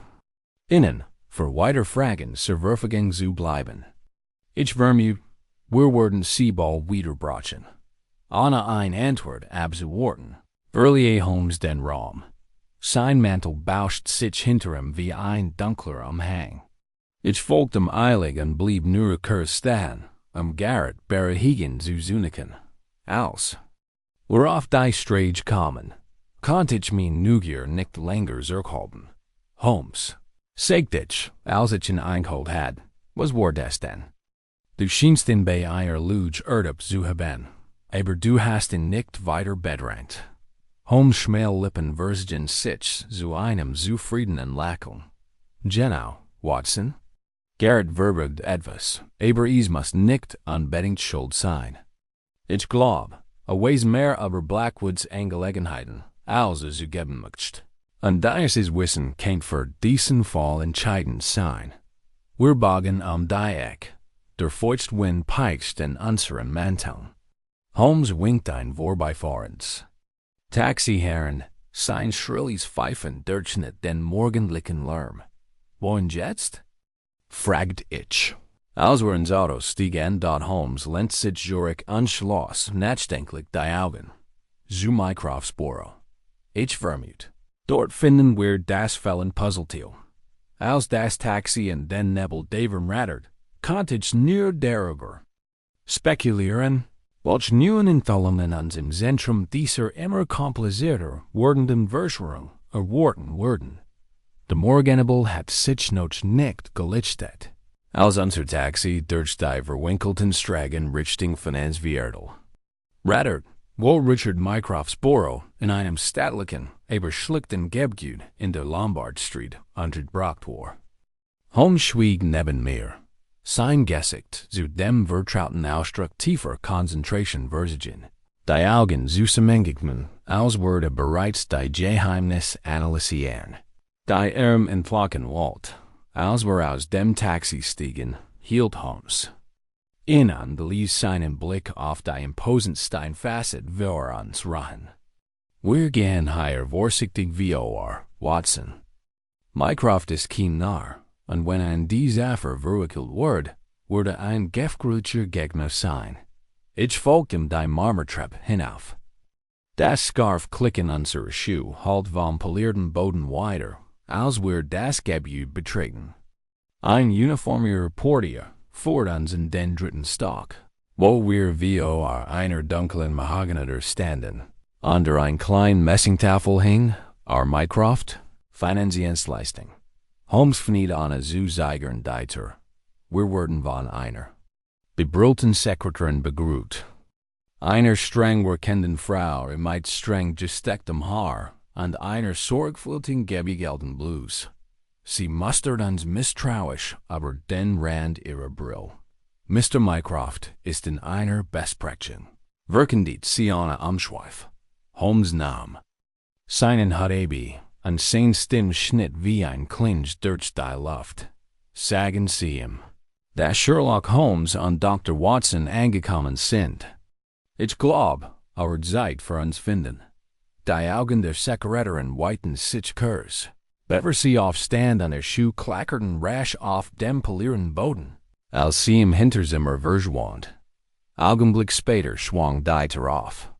Speaker 1: Innen, für weiter Fragen verfügen zu bleiben. Ich vermute, wir werden sie bald wiederbräuchten. Ohne eine Antwort abzuwarten, verließ Holmes den Raum. Sein Mantel bauscht sich hinter ihm wie ein dunkler Umhang. Ich folgte ihm eilig und blieb nur kurz stehen, Garrett beruhigen zu suchen. Als wir auf die Straße kamen, konnte ich mein Neugier nicht länger zurückhalten. Holmes, sagte ich, als ich ihn eingeholt had, was war das denn? Du scheinst ihn bei einer Lüge ertappt zu haben, aber du hast ihn nicht weiter bedrängt. Holmes' Schmählippen versen sich zu einem zufriedenen Lächeln. Genau, Watson. Garrett verbeugt etwas, aber es muss nicht unbedingt schuld sein. Ich glaub, weiß mehr über Blackwoods Angelegenheiten, als es geben möchte. Und dieses Wissen kann für diesen Fall entscheidend sein. Wir bogen die Eck. Der Feuchtwind peitscht in unseren Manteln. Holmes winkt ein Vorbeifahrens. Taxiherren, sein schrilles Pfeifen durchschnitt den morgendlichen Lärm. Wohin jetzt? Fragt ich. Als wir ins Auto stiegen, dort Holmes lehnt sich zurück und schloss nachdenklich die Augen. Zu Mycrofts Büro. Ich vermute, dort finden wir das Fällenpuzzleteil. Als das Taxi in den Nebel davon rattert, konnte ich nur darüber spekulieren, welche neuen Entwicklungen uns im Zentrum dieser immer komplizierter werdenden Verschwörung erwarten würden. Der Morgenabel hat sich noch nicht gelichtet, als unser Taxi durch die verwinkelten Straßen Richtung Finanzviertel rattert, wo Richard Mycrofts Büro in einem stattlichen, aber schlichten Gebäude in der Lombard Street untergebracht war. Holmes schwieg neben mir. Sein Gesicht zu dem vertrauten Ausdruck tiefer Konzentration versigen. Die Augen zusammengekniffen, als würde bereits die Geheimnis analysieren. Die Arme entflocken wollte, als wir aus dem Taxi stiegen, hielt Holmes. Innen ließ seinen Blick auf die imposant Steinfacet vor uns ruhen. Wir gehen hier vorsichtig vor, Watson. Mycroft ist kein Narr. Und wenn ein dieser verwirkelt wird, würde ein gefährlicher Gegner sein. Ich folgte ihm die Marmortreppe hinauf. Das scharf Klicken unserer Schuhe halt vom polierten Boden weiter, als wir das Gebäude betreten. Ein uniformiger Portier fuhr uns in den dritten Stock, wo wir vor einer dunklen Mahoganietür standen. Unter ein kleinen Messingtafel hing, Mycroft, Finanzdienstleistung. Holmes fnied an zuzeigern Deiter. Wir wurden von einer bebrüllten Sekretärin begrüßt. Einer streng wirkenden Frau mit streng gestecktem Haar und einer sorgfältigen gebügelten Blouse. Sie mustert uns misstrauisch über den Rand ihrer Brille. Mr. Mycroft ist in einer Besprechung. Wirkendit sie ohne Umschweif. Holmes nahm seinen Hut und sein Stimme schnitt wie ein Klinge durch die Luft. Sagen Sie ihm, dass Sherlock Holmes und Dr. Watson angekommen sind. Ich glaub, Zeit für uns finden. Die Augen der Sekretärin weiten sich kurz. Bevor sie aufstand und ihr Schuh klackerten rasch auf dem polierten Boden, als sie im Hinterzimmer verschwand. Augenblick später schwang die Tür auf.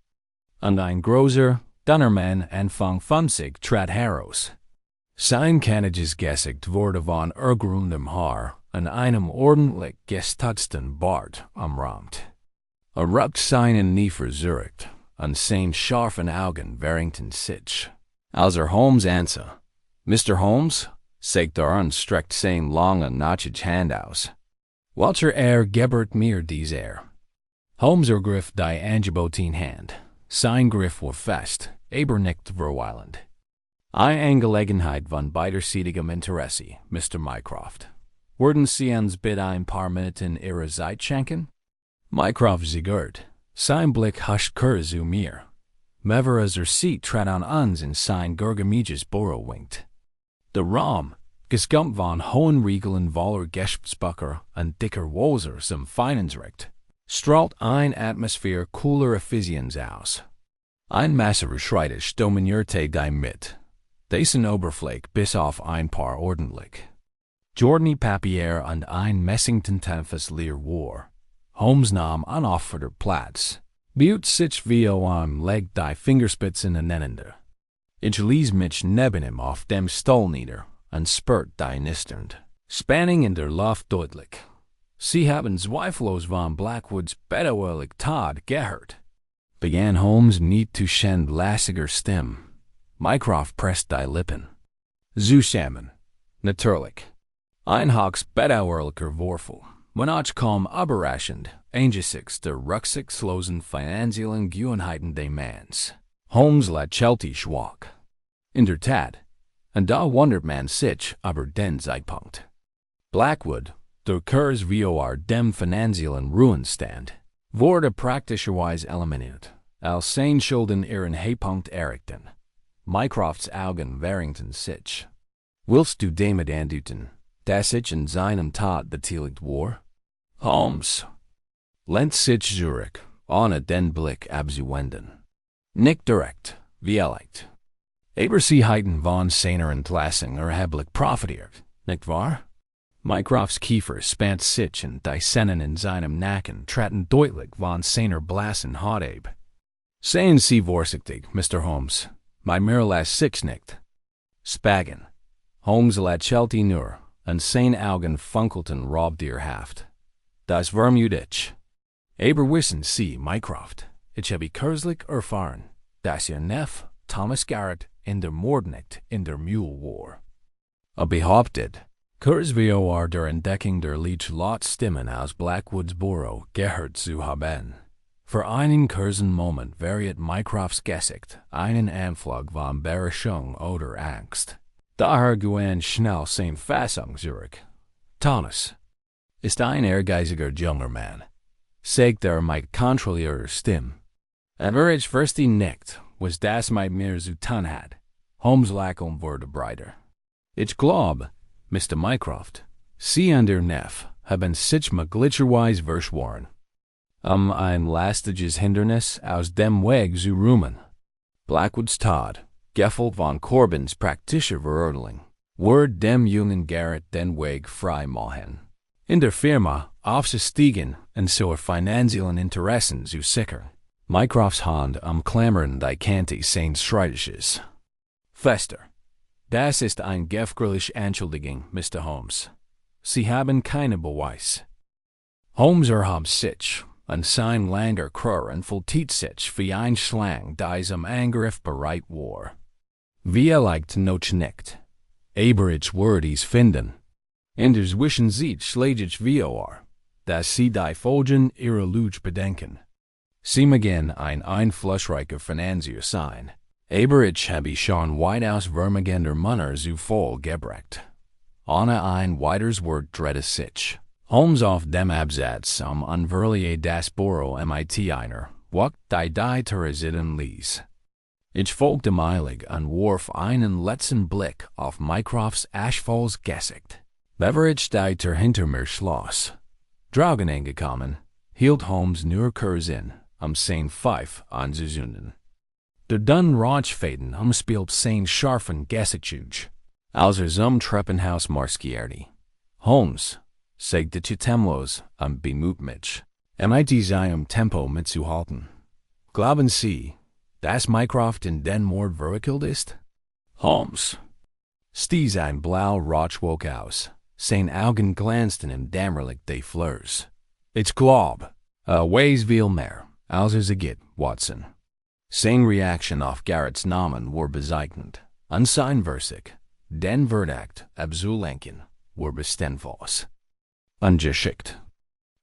Speaker 1: Und ein großer, dünner Mann Anfang 50 trat heraus. Sein kantiges Gesicht wurde von ergründem Haar und einem ordentlich gestutzten Bart umrahmt. Rückt seinen nie verzurrt, und seine scharfen Augen verengten sich. Als Holmes ansah, Mr. Holmes, sagte und streckt seine lange, nackige Hand aus. Welcher gebert mir diese. Holmes griff die Angeboten Hand. Sein Griff war fest, aber nicht verweilend. Eine Angelegenheit von beiderseitigem Interesse, Mr. Mycroft. Würden Sie uns bitte ein paar Minuten Ihrer Zeit schenken? Mycroft zigert. Sein Blick huscht zu mir. Mever Seat trat an uns in sein Gurgemiges Büro winkt. Der Raum, geskumpt von hohen Riegeln voller Geschäftsbücher und dicker Woser zum Finanzrecht, strahlt eine Atmosphäre cooler Effizienz aus. Ein masserer Schreitisch dominierte die mit. Dessen Oberfläche bis auf ein paar ordentlich. Jordany Papier und ein Messington-Tempes leer war. Holmes nahm unaufforderter Platz. Beut sich wie am Leg die Fingerspitzen aneinander. Ich ließ mich neben ihm auf dem Stuhl nieder und spürt die Nisternd. Spanning in der Luft deutlich. Sie haben zweifellos von Blackwoods bedauerlich Tod gehört. Begann Holmes nicht zu schend lassiger Stimme. Mycroft presst die Lippen. Zusammen. Natürlich. Ein höchst bedauerlicher Vorfall. Manch kaum überraschend, angesichts der rücksichtslosen finanziellen Gegebenheiten des Manns. Holmes lächelte schwach. In der Tat, und da wundert man sich über den Zeitpunkt. Blackwood, der Kurs vor dem finanziellen Ruhestand, wurde praktischerweise eliminiert, als sein Schulden ihren Höhepunkt erreichten. Mycrofts Augen verringten sich. Willst du damit andeuten, dass ich in seinem Tod beteiligt war? Holmes lehnt sich zurück, ohne den Blick abzuwenden. Nicht direkt, vielleicht. Aber Sie hätten von seiner Entlassung erheblich profitiert, nicht wahr? Mycrofts Kiefer spannt sich und die Sehnen in seinem Nacken traten deutlich von seiner blassen Haut ab. Seien Sie vorsichtig, Mr. Holmes. Mein mir lässt sich nicht. Spagen. Holmes lächelte nur, und seine Augen funkelten raubtierhaft. Das vermutlich. Aber wissen Sie, Mycroft, ich habe kürzlich erfahren, dass Ihr Neffe Thomas Garrett in der Mordnacht in der Mule war. Behauptet, kurz vor der Entdeckung der Leichlot-Stimmen aus Blackwoods Büro gehört zu haben. Für einen kurzen Moment variiert Mycrofts Gesicht einen Anflug von Überraschung oder Angst. Daher gewann schnell seine Fassung zurück. Thomas ist ein ehrgeiziger junger Mann, sagte mit kontrollierter Stimme. Aber ich verstehe nicht, was das mit mir zu tun hat. Holmes Lächeln wurde breiter. Ich glaube, Mr. Mycroft, Sie und Ihr Neffe haben sich möglicherweise verschworen, ein lastiges Hindernis aus dem Weg zu räumen. Blackwoods Tod, gefolgt von Corbins praktischer Verurteilung, wird dem jungen Garrett den Weg frei machen. In der Firma aufzusteigen und zur finanziellen Interessen zu sichern. Mycrofts Hand umklammern die Kante seines Schreibtisches. Fester. Das ist eine gefährliche Entschuldigung, Mr. Holmes. Sie haben keine Beweis. Holmes erhob sich, und sein langer Kröhren vollzieht sich wie ein Schlang, der zum Angriff bereit war. Vielleicht noch nicht. Aber ich würde es finden. In der Zwischenzeit schlägt ich vor, dass Sie die Folgen Ihrer Lüge bedenken. Sie mögen ein einflussreicher Finanzier sein, aber ich habe schon weitaus vermögender Männer zu Fall gebracht. Ohne ein weiteres Wort drehte sich Holmes auf dem Absatz unverlieh das Büro mit einer, die Terrasitten ließ. Ich folgte eilig und warf einen letzten Blick auf Mycrofts aschvolles Gesicht. Bevor ich die Tür hinter mir schloss. Draugen angekommen, hielt Holmes nur kurz in, sein Pfeif anzuzünden. Der dann Rauchfäden umspielt sein scharfen Gesichtszug, als zum Treppenhaus marschierte. Holmes, sagte ich temlos und bemüht mich, mit seinem Tempo mitzuhalten. Glauben Sie, dass Mycroft in den Mord verwickelt ist? Holmes stieß ein blau-Rauchwolk aus. Seine Augen glänzten im Dämmerlicht des Flurs. Ich glaub, weiß viel mehr, als geht, Watson. Seine Reaktion auf Garretts Namen war bezeichnend, und sein Versig, den Verdacht abzulenken, war beständig. Ungeschickt,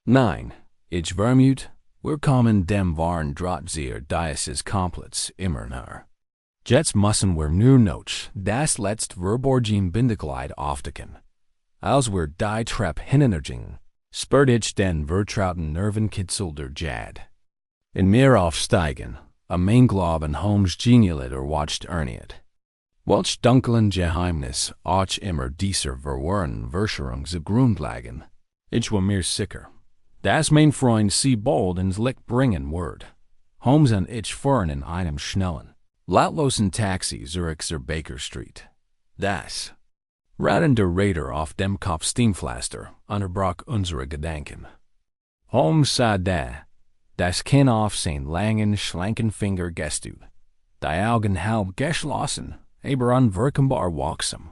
Speaker 1: 9. Ich vermute, wir kommen dem waren Drahtseher dieses Komplets immer näher. Jetzt müssen wir nur noch das letzte Verborgen Bindeglied aufdecken. Als wir die Treppe hinuntergingen, spürt ich den vertrauten Nervenkitzel der Jad. In mir aufsteigen, mein Glaube an Holmes' Genialität erwacht erneut. Welch dunklen Geheimnis auch immer dieser verworrenen Verschwörung zugrunde lagen. Ich war mir sicher, dass mein Freund sie bald ins Licht bringen wird. Holmes und ich fuhren in einem schnellen, lautlosen Taxi zurück zur Baker Street. Das Raten der Räder auf dem Kopfsteinpflaster unterbrach unsere Gedanken. Holmes sah da, das Kinn auf sein langen, schlanken Finger gestützt, die Augen halb geschlossen, aber unwirkbar wachsam.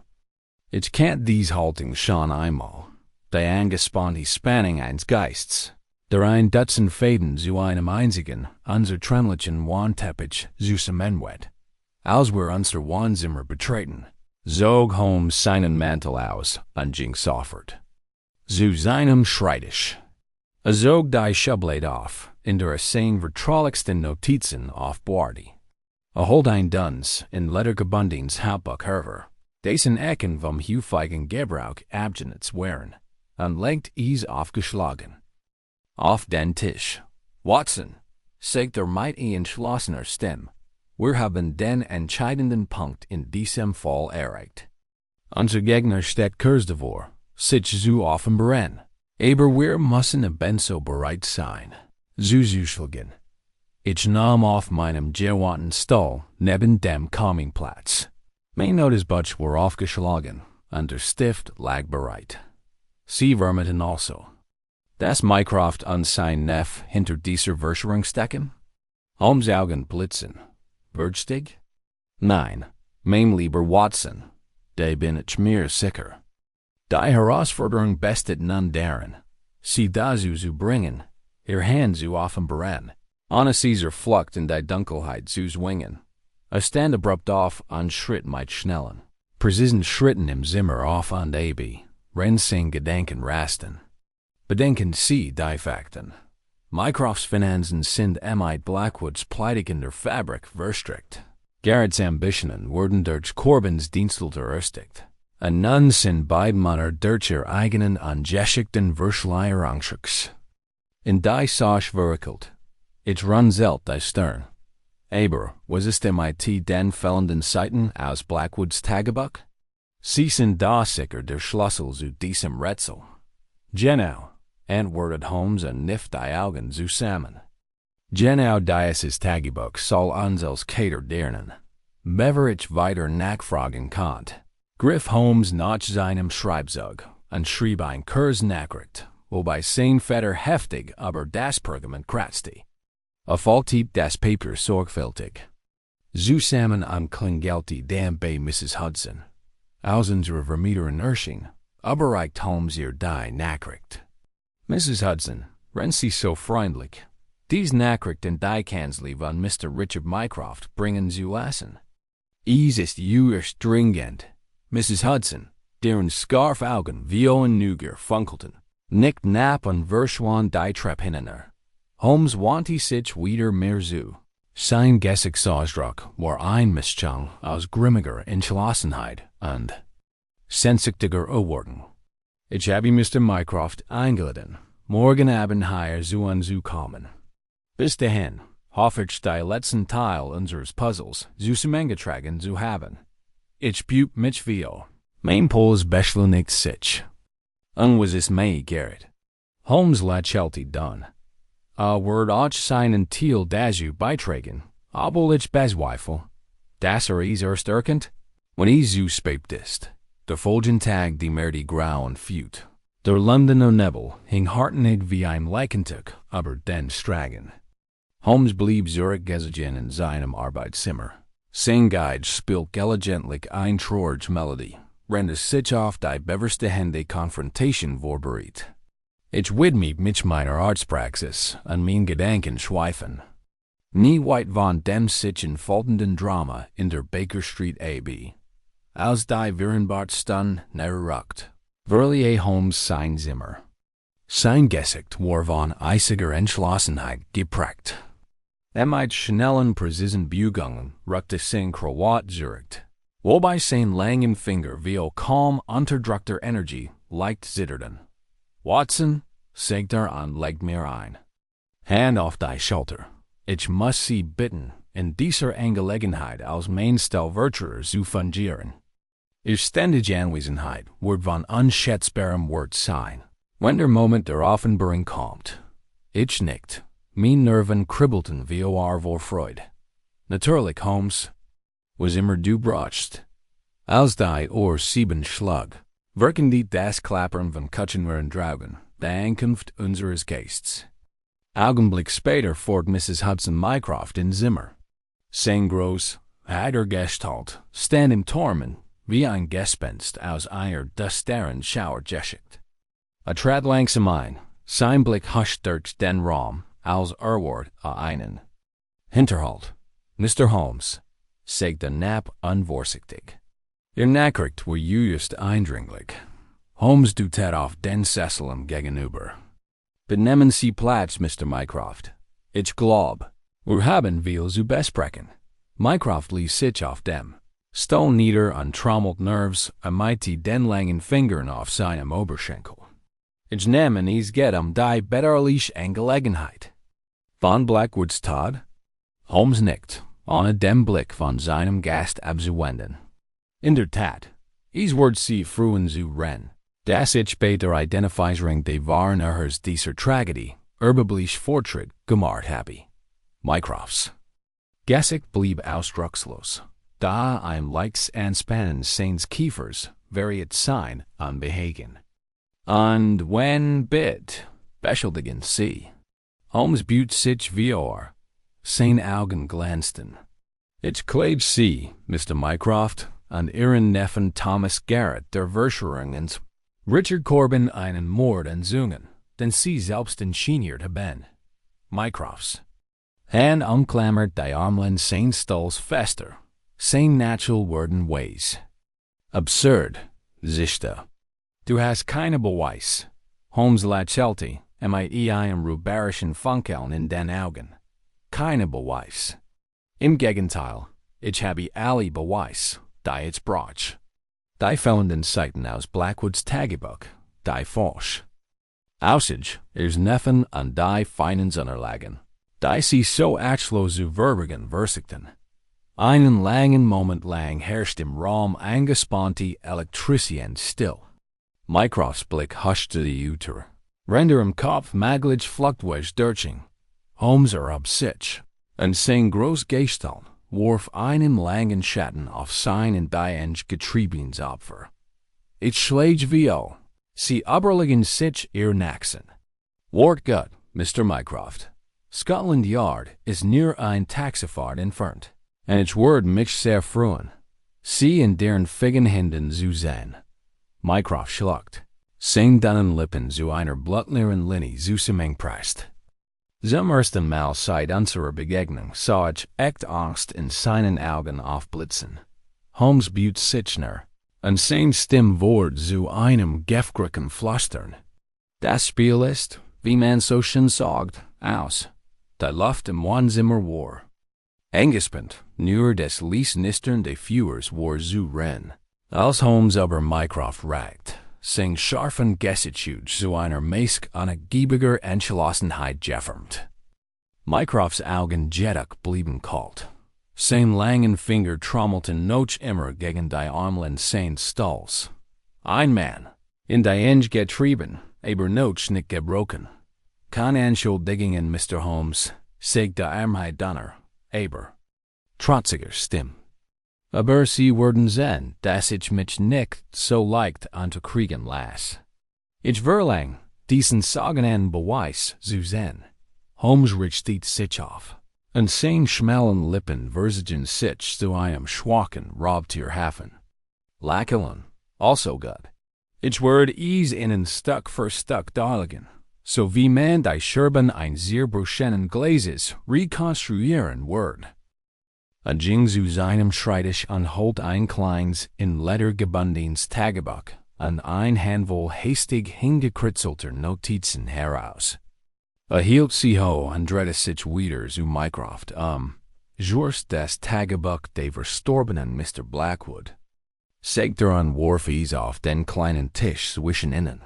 Speaker 1: Ich kennt dies Haltung schon einmal, die angespannte Spannung eines Geists, der ein Dutzend Fäden zu einem einzigen, unzertrennlichen Wandteppich zusammenwet. Als wir unser Wohnzimmer betreten, zog Holmes seinen Mantel aus und ging sofort zu seinem Schreibtisch. Zog die Schublade auf, in der seine vertraulichsten Notizen aufbewahrte. Holt ein Duns in ledergebundenes Handbuch hervor, dessen Ecken vom häufigen Gebrauch abgenutzt wären, und legt es aufgeschlagen auf den Tisch. Watson, sagt mit entschlossener Stimme, wir haben den entscheidenden Punkt in diesem Fall erreicht. Unser Gegner steht kurz davor, sich zu offenbaren, aber wir müssen ebenso bereit sein, zu schweigen. Ich nahm auf meinem gewandten Stuhl neben dem Campingplatz. Mein Notizbuch war aufgeschlagen, und der Stift lag bereit. Sie vermuten also, dass Mycroft und sein Neffe hinter dieser Verschwörung stecken? Holmes' Augen blitzen. Würzig? Nein, mein lieber Watson, da bin ich mir sicher. Die Herausforderung besteht nun darin, sie dazu zu bringen, ihr Hand zu offenbaren, ohne Caesar Flucht in die Dunkelheit zu zwingen. Stand abrupt auf und Schritt mit schnellen, präzisen Schritten im Zimmer auf und ab, rennt sein Gedanken rasten. Bedenken Sie die Fakten. Mycrofts Finanzen sind mit Blackwoods pleitigender Fabrik verstrickt. Garrett's Ambitionen wurden durch Corbins Dienstel erstickt. Und nun sind beide Männer durch ihr eigenen ungeschickten Verschleierungsschutz. In die Sache verwickelt. Ich runzelt die Stirn. Aber was ist mit den fällenden Seiten aus Blackwoods Tagebuch? Sie sind da sicher der Schlüssel zu diesem Rätsel. Genau, antwortet Holmes und knifft die Augen zusammen. Genau dieses Tagebuch soll uns als Kater dienen. Bevor ich weiter nachfragen konnte, griff Holmes nach seinem Schreibzeug und schrieb ein Kursnachricht, wobei sein Vetter heftig aber das Pergament kratzte. Faltiert das Papier sorgfältig. Zusammen am Klingelte dem bei Mrs. Hudson. Aus unserer Vermieterin Ersching überreicht Holmes ihr die Nachricht. Mrs. Hudson, wenn Sie so freundlich, dies Nachricht in die Kanzlei von Mr. Richard Mycroft bringen zu lassen. Es ist äußerst dringend. Mrs. Hudson, deren Scarfaugen wie ein Nuger funkelten, nickt nap und verschwand die Treppe hinunter. Holmes wandte sich wieder mehr zu. Sein Gesichtsausdruck war ein Mischung aus grimmiger Entschlossenheit und sehnsüchtiger Erwartung. Ich habe Mr. Mycroft eingeladen, morgen Abend hier zu uns zu kommen. Bis dahin hoffe ich, die letzten Teil unseres Puzzles zusammengetragen zu haben. Ich büte mich viel. Mein Puls beschleunigt sich. Und was ist mir, Garrett? Holmes lächelte dann. Wird auch seinen Teil dazu beitragen, aber ich bezweifle, dass es erst erkennt, wenn es zu spät ist. Der folgende Tag die Merde grau und fut. Der Londoner Nebel hing hartnäckig wie ein Leichentuch über den Straßen. Holmes blieb zurückgesessen in seinem Arbeitszimmer. Sein Guide spielt gelegentlich eine traurige Melodie, während es sich auf die bevorstehende Konfrontation vorbereitet. Ich widme mich meiner Arztpraxis und meinen Gedanken schweifen. Nie weit von dem sich entfaltenden Drama in der Baker Street AB. Als die Virenbart stund, näher rückt, verließ Holmes sein Zimmer. Sein Gesicht war von eisiger Entschlossenheit geprägt. Mit schnellen Präzisenbewegungen rückte sein Krawatt zurecht, wobei sein langem Finger wie kaum unterdrückter Energie leicht zitterten. Watson, sagte und legt mir ein. Hand auf die Schulter. Ich muss Sie bitten, in dieser Angelegenheit als mein Stellvertreter zu fungieren. Ihre ständige Anwesenheit wird von unschätzbarem Wert sein, wenn der Moment der Offenbarung kommt. Ich nicht. Meine Nerven kribbelten wie vor Freude. Natürlich, Holmes, was immer du brauchst. Als die Uhr 7 schlug, wirken die das Klappern von Kutschenwaren Draugen, die Ankunft unseres Geistes. Augenblick später fort Mrs. Hudson Mycroft in Zimmer. Sein groß, heiter Gestalt stand im Tormen wie ein Gespenst aus einer düsteren Schauergeschichte. Trat langsam ein, sein Blick huscht durch den Raum, als Wort einen. Hinterhalt, Mr. Holmes, sagte Knapp unvorsichtig. Ihr Nachricht war just eindringlich. Holmes du tat auf den Sessel gegenüber. Benehmen Sie Platz, Mr. Mycroft. Ich glaub, wir haben viel zu besprechen. Mycroft ließ sich auf dem Stuhl nieder und trommelt nervös mit den langen Fingern auf seinem Oberschenkel. Ich nehme es geht die bedauerliche Angelegenheit. Von Blackwoods Tod? Holmes nickt, ohne den Blick von seinem Gast abzuwenden. In der Tat, es wird Sie freuen zu rennen, dass ich bei der Identifizierung der wahren Erhers dieser Tragödie erbeblich Fortschritt gemacht habe. Mycrofts Gesicht blieb ausdruckslos, da ein leichtes Anspannen seines Kiefers variiert sein Unbehagen. Und wenn beschuldigen Sie. Holmes büht sich wie seine Augen glänzten. Ich klage Sie, Mr. Mycroft, an Ihren Neffen Thomas Garrett der Verschwörung ins Richard Corbin einen Mord ansungen, den Sie selbst ingeniert haben. Mycrofts Hand umklammert die Armlehne seines Stuhls fester, sein natural worden ways. Absurd, sichte. Du hast keine Beweis. Holmes lächelte, mit einem räuberischen Funkeln in den Augen. Keine Beweis. Im Gegenteil, ich habe alle Beweis, die ich brauche. Die fehlenden Seiten aus Blackwoods Tagebuch, die falsch. Aussage, ihres Neffen und die feinen Unterlagen, die sie so achtlos zu verbergen versuchten. Einen langen Moment lang herrscht im Raum angespannte Elektrizität still. Mycrofts Blick huschte die Uter. Render im Kopf maglich fluktuisch durching. Holmes sich, und sein groß Gestalt warf einen langen Schatten auf sein in die Enge getriebenes Opfer. Ich schläge wie sie überlegen sich ihr Nachsen. Wart gut, Mr. Mycroft. Scotland Yard ist nur ein Taxifahrt entfernt, und ich würde mich sehr freuen, Sie in deren feigen Händen zu sehen. Mycroft schluckt, sein dünnen Lippen zu einer blutleeren Linie zusammenpresst. Zum ersten Mal seit unserer Begegnung sah ich echt Angst in seinen Augen aufblitzen. Holmes büht sich und sein Stimme wurde zu einem giftigen Flüstern. Das Spiel ist, wie man so schön sagt, aus. Die Luft im Wohnzimmer war angespannt, nur das Liesnistern des Führers war zu rein. Als Holmes über Mycroft ragt, sein scharfen Gesichtszug zu einer meist unergiebiger Entschlossenheit geformt. Mycrofts Augen jettig blieben kalt. Sein langen Finger trommelten noch immer gegen die Armlehne seines Stuhls. Ein Mann, in die Enge getrieben, aber noch nicht gebrochen. Keine Entschuldigungen, Mr. Holmes, sagte der Donner, aber trotziger Stimme. Aber Sie würden sehen, dass ich mich nicht so leicht anzukriegen lasse. Ich verlange, diesen sogenannten Beweis zu sehen. Holmes richtet sich auf, und seine schmalen Lippen verzigen sich zu einem schwachen Raubtierhafen. Lächeln, also gut. Ich werde es Ihnen Stück für Stück darlegen, so wie man die Scherben eines sehr bruchenen Glases rekonstruieren wird. Ging zu seinem Schreibtisch und holt ein kleines, in Leder gebundenes Tagebuch an ein Handvoll hastig hingekritzelter Notizen heraus. Hielt sie ho Andretta sich wieder zu Mycroft, Jurst das Tagebuch der verstorbenen Mr. Blackwood. Segte entwarf auf den kleinen Tisch zwischen ihnen.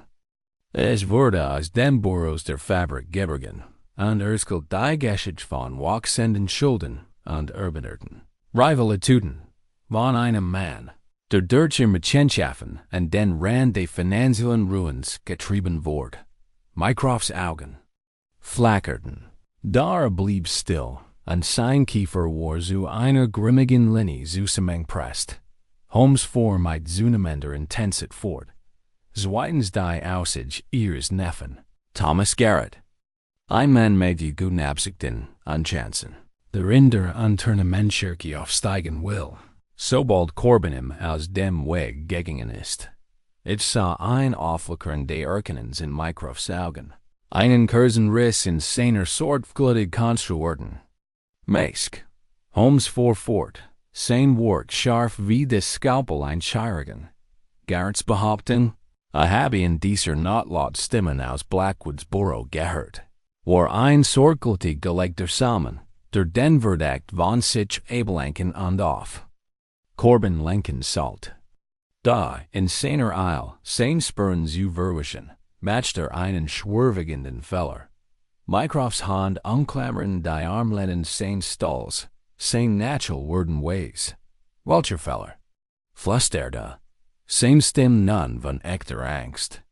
Speaker 1: Es wurde aus dem Boros der Fabrik geborgen, und erskelt die Geschichte von wachsenden Schulden und Erbenerten. Rivalituten von einem Mann, der durch ihr Machenschaffen an den Rand der finanziellen Ruins getrieben wurde. Mycrofts Augen flackerten. Da blieb still, und sein Kiefer war zu einer grimmigen Linie zusammengepresst. Holmes Form mit zunehmender Intensität fort. Zweitens die Aussicht ihres Neffen, Thomas Garrett. Ein Mann mit die guten Absichten und Chancen, der in der Unternehmenschirke aufsteigen will, sobald Corbin ihm aus dem Weg gegangen ist. Ich sah ein Auflockern der Erkennens in Mycrofts Augen, einen kurzen Riss in seiner sorgfältig konstruierten Mask. Holmes fuhr fort, sein Wort scharf wie des Skalpel einschärigen. Garretts Behauptung, habe in dieser Nacht laut Stimmen aus Blackwoods Büro gehört, war ein sorgfältig gelegter Samen, der den Verdacht von sich ablenken und auf Corbin lenken sollte. Da, in seiner Eil, sein Spüren zu verwischen, matchte einen schwerwiegenden Feller. Mycrofts Hand umklammern die Armlehnen seines Stalls, sein natural worden Ways. Welcher Feller? Flüsterte. Sein Stimme nun von echter Angst.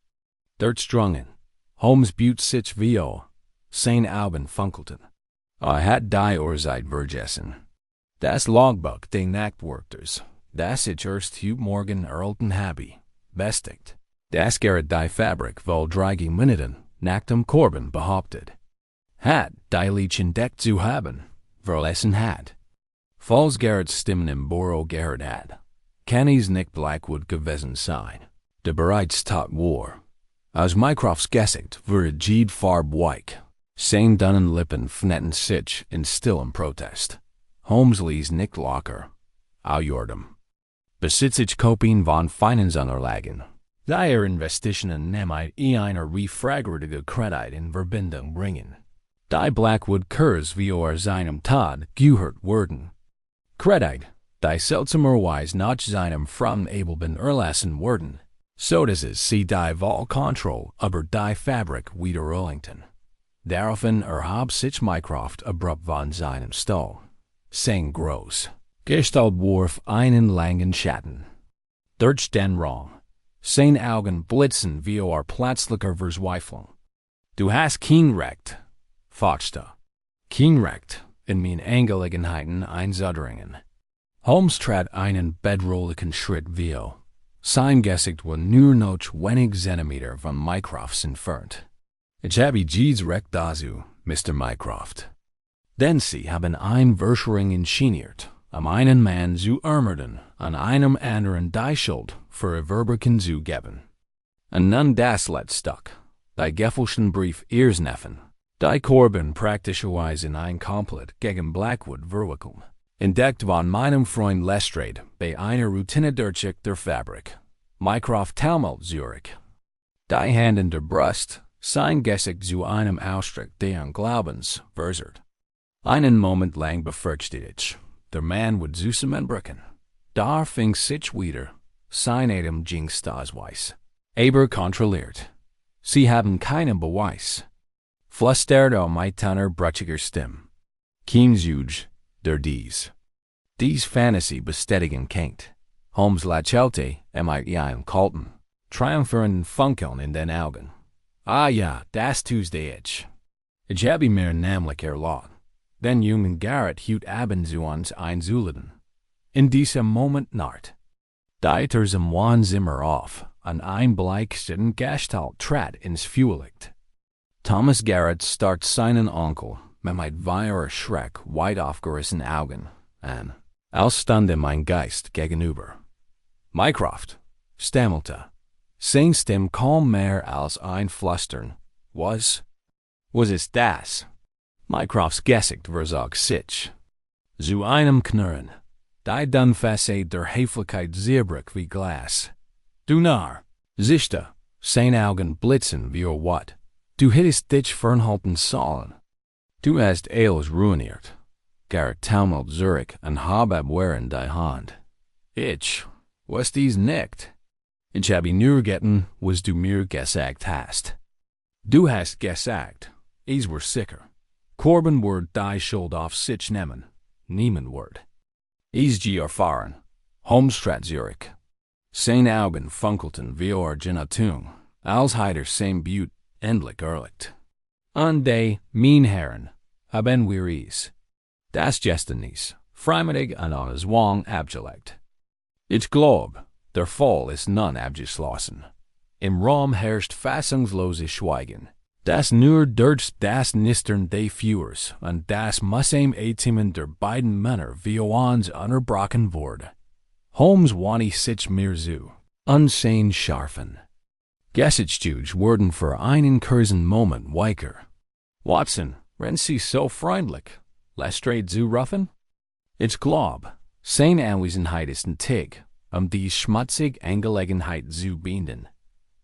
Speaker 1: Durchdrungen. Holmes buht sich wie sein Augen funkelten. Hat die Uhrzeit vergessen. Das Logbuch der Nachtwärters, das ich erst heute Morgen erhalten habe, bestätigt. Das Garrett die Fabrik wohl 3 Minuten nach dem Corbin behauptet. Hat die Leech entdeckt zu haben, verlassen hat. Falls Garretts Stimmen im Büro gehört hat, kann es nicht Blackwood gewesen sein, der bereits tot war. Aus Mycrofts Gesicht wurde jede Farbe weich. Seine dünnen Lippen fnetten sich in stillem Protest. Holmes ließ nicht locker. Aujordem. Besitz ich Kopien von Finanzunterlagen. Die Investitionen nämlich einer refragwürdige Kredit in Verbindung bringen. Die Blackwood Kurs wie seinem Tod gehört wurden. Kredit, die seltsamerweise nach seinem frommen Abelben erlassen wurden, so dass es sie die Wahlkontrolle über die Fabrik wiederholten. Daraufhin erhob sich Mycroft abrupt von seinem Stuhl. Sein groß Gestalt warf einen langen Schatten. Durch den Raum. Sein Augen blitzen wie plötzlicher Verzweiflung. Du hast kein Recht, fatschte. Kein Recht, in meine Angelegenheiten einzudringen. Holmes trat einen bedrohlichen Schritt wie sein Gesicht war nur noch wenig Zentimeter von Mycrofts entfernt. Ich habe jedes Recht dazu, Mr. Mycroft. Denn Sie haben ein Verschwörung inszeniert, einen Mann zu ermorden, an einem anderen die Schuld für Verbrechen zu geben. Und nun das Letztstück, die gefälschten Brief Ihres Neffen, die Corbin praktischerweise in ein Komplott gegen Blackwood verwickeln. Entdeckt von meinem Freund Lestrade bei einer Routine Durchsicht der Fabrik. Mycroft Talmud Zurich. Die Hand in der Brust, sein Gesicht zu einem Ausdruck des Glaubens verzerrt. Einen Moment lang befürchtet ich, der Mann wird zusammenbrechen. Da fing sich wieder, sein Atem ging stasweis. Aber kontrolliert. Sie haben keinen Beweis. Flüsterte mit einer brüchiger Stimme. Kein Zuge, der dies Fantasy bestätigen kennt. Holmes lächelte, mit ihren kalten, triumphierenden Funkeln in den Augen. Ja, das Tuesday ich. Ich habe mir nämlich erlaubt, den jungen Garrett heute Abend zu uns einzuladen. In diesem Moment naht. Die Türen im Wohnzimmer auf, und ein bleichsten Gestalt trat ins Fuhrlicht. Thomas Garrett starrt seinen Onkel mit wahrer Schreck weit aufgerissenen Augen an, als stand ihm ein Geist gegenüber. Mycroft, stammelte, sein Stimme kaum mehr als ein Flüstern. Was ist das? Mycrofts Gesicht verzog sich. Zu einem Knurren, die Dunfassade der Höflichkeit zerbrach wie Glas. Du Narr, Sichte, zijn Augen blitzen wie wat. Du hittest dich fernhalten sollen. Du hast alles ruiniert. Gerrit taumelt Zurich en habab waren die Hand. Ich, was dies nicht. Ich habe nur getten, was du mir gesagt hast. Du hast gesagt, is were sicker. Corbin word die schuld auf sich nehmen. Niemand word. Is ge erfahren. Homstraat Zurich. Zijn Augen funkelten wie Argenatung. Als heider same buut, endlich erlicht. An de, mijn Herren, haben wir es. Das Gestinies, freimatig en alles wang abgelegt. Ich glaub, der Fall ist nun abgeschlossen. Im Raum herrscht fassungsloses Schweigen. Das nur durch das Nistern des Führers und das Mussem Atimen der beiden Männer wie ons unterbrochen wurde. Holmes wann sich mir zu, unsane scharfen. Gesichtstuge wurden für einen kurzen Moment weicher. Watson, rennt Sie so freundlich? Lestrade zu ruffen? Ich glaub, seine Anwesenheit ist nötig, die schmutzige Angelegenheit zu binden.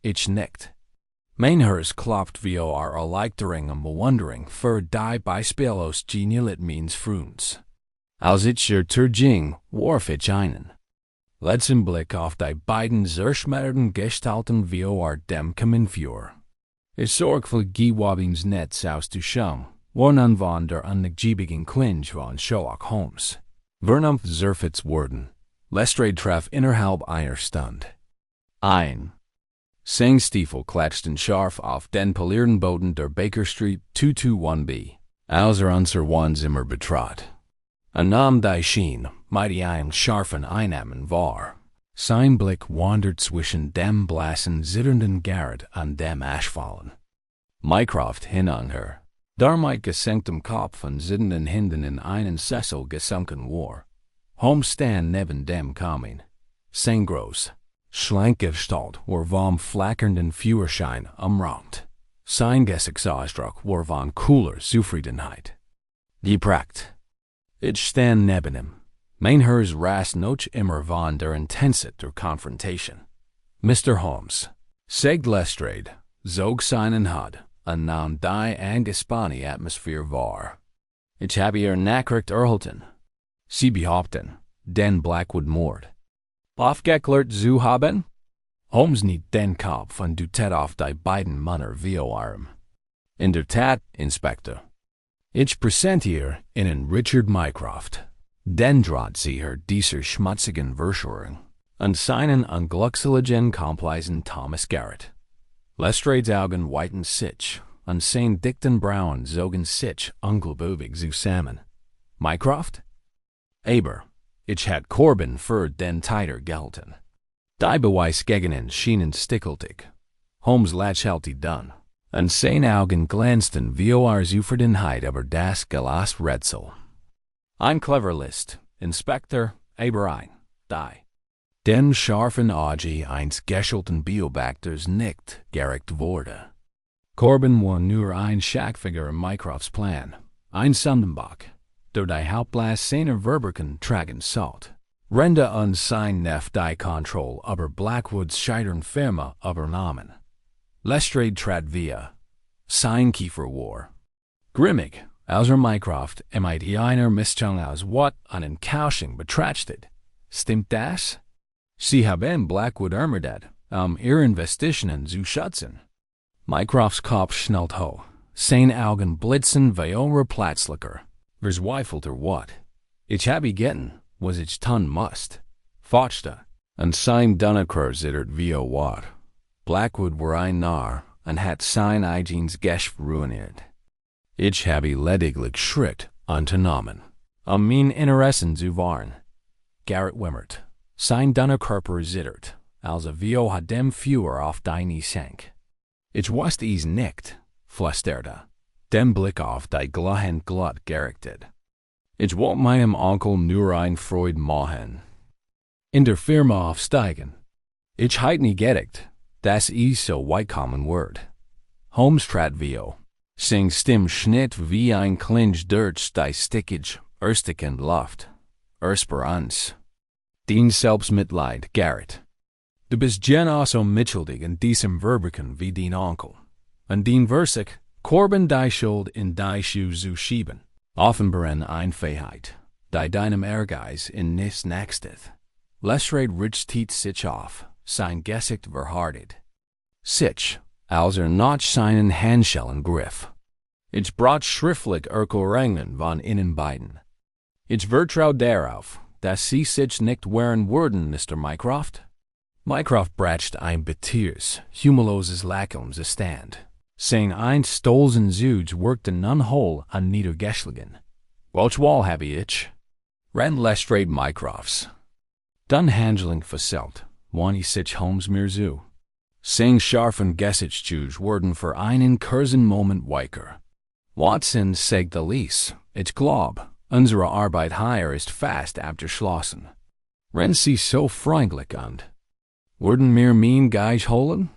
Speaker 1: Ich nicht. Mein Herz klopft wie Erleichterung und Bewunderung für die Beispielos genialit means Fruns. Als ich ging, warf ich einen. Letzten Blick auf die beiden zerschmetterten Gestalten wie dem Kaminführer. Ich sorgfältig Giewabings Netz auszuschauen, warnen von der unnachgiebigen Clinch von Sherlock Holmes. Vernunft zerfits worden. Lestrade treff innerhalb einer Stunde. Sein Stiefel klatschten scharf auf den polierten Boden der Baker Street 221b, als unser Wohnzimmer betrat. Nahm die Schien, mighty ein scharfen Einnahmen wahr. Sein Blick wandert zwischen dem blassen, zitternden Garret und dem Aschfallen. Mycroft hinangher. Dar mit gesenktem Kopf und sitzenden Händen in einen Sessel gesunken war. Holmes stand neben dem Kamin. Sein groß, schlank Gestalt war vom flackernden Führerschein umrahmt. Sein Gesichtsausdruck war von cooler Zufriedenheit. Geprägt. Ich stand neben ihm. Mein Herz rast noch immer von der Intensität der Konfrontation. Mr. Holmes, sagt Lestrade, zog seinen Hut und nahm die angespannte Atmosphäre wahr. Ich habe Nachricht erhalten. Sie behaupten, den Blackwood-Mord aufgeklärt zu haben? Holmes nicht den Kopf und deutet auf die beiden Männer wie Arm. In der Tat, Inspektor. Ich präsentiere Ihnen Richard Mycroft. Den Drahtzieher dieser schmutzigen Verschwörung und seinen unglückseligen Komplizen Thomas Garrett. Lestrades Augen weiten sich und sein dichten Brauen zogen sich unglaubwürdig zusammen. Mycroft? Aber, ich had Corbin für den Täter gehalten. Die Beweis gegen ihn schienen stickelstig. Holmes lächelte dann, und seine Augen glänzten wie Zufriedenheit über das gelöste Rätsel. Ein clever List, Inspektor, aber ein, die. Den scharfen Auge eines geschulten Beobachters nicht gerecht wurde. Corbin war nur ein Schackfigur in Mycrofts Plan, ein Sündenbock, der die Hauptlast seiner Verbrechen tragen sollte. Rende und sein Nef die Kontrolle über Blackwoods scheitern Firma übernahmen. Lestrade trat via. Sein Kiefer war grimmig, als Mycroft mit einer Mischung aus Wut und Entkauschung betrachtet. Stimmt das? Sie haben Blackwood ermordet, ihre Investitionen zu schützen. Mycrofts Kopf schnellt hoch, seine Augen blitzen wie plötzlicher, verzweifelter Wut. Ich habe getan, was ich tun musste. Forschte, und sein Dunneker zittert wie Wut. Blackwood war ein Narr und hat sein eigenes Geschäft ruiniert. Ich habe lediglich Schritt unternommen, mein Interessen zu wahren. Garrett wimmert. Sein Dunnerkörper zittert, als wie hat dem Führer auf die Knie sank. Ich wusste es nicht, flüsterte, den Blick auf die glühend Glut gerichtet. Ich wollte meinem Onkel nur ein Freude machen. In der Firma aufsteigen. Ich heit nie gedacht, das ist so willkommen Wort. Holmes trat vio. Sing Stimm schnitt wie ein Klinch durch die stickige, erstickende Luft. Esperanz. Dein Selbstmitleid, Garrett. Du bist genauso mitschuldig in diesem Verbrechen wie dein Onkel. Und dein Versik, Korben die Schuld in die Schuhe zu schieben. Offenbaren ein Fähigkeit, die deinem Ehrgeiz in nichts nächstet. Lesred richtet sich auf, sein Gesicht verhartet. Sich, als noch seinen Handschellen griff. Ich braucht schriftlich Erklärungen von Ihnen beiden. Ich vertrau darauf, dass Sie sich nicht wehren würden, Mr. Mycroft. Mycroft bracht ein bitteres, humorloses Lächeln stand. Sein stolzen Zuge wirkte nun hol an niedergeschlagen. Welch Wall habe ich? Ren Lestrade Mycrofts. Dann Handling verselt, wann ich sich Holmes mir zu. Sein scharfen Gesichtszüge wurden für einen kurzen Moment weicher. Watson sagt the Lies, ich glaub, unsere Arbeit hier ist fast abgeschlossen. Ren Sie so freundlich an. Würden mir mein Geich holen?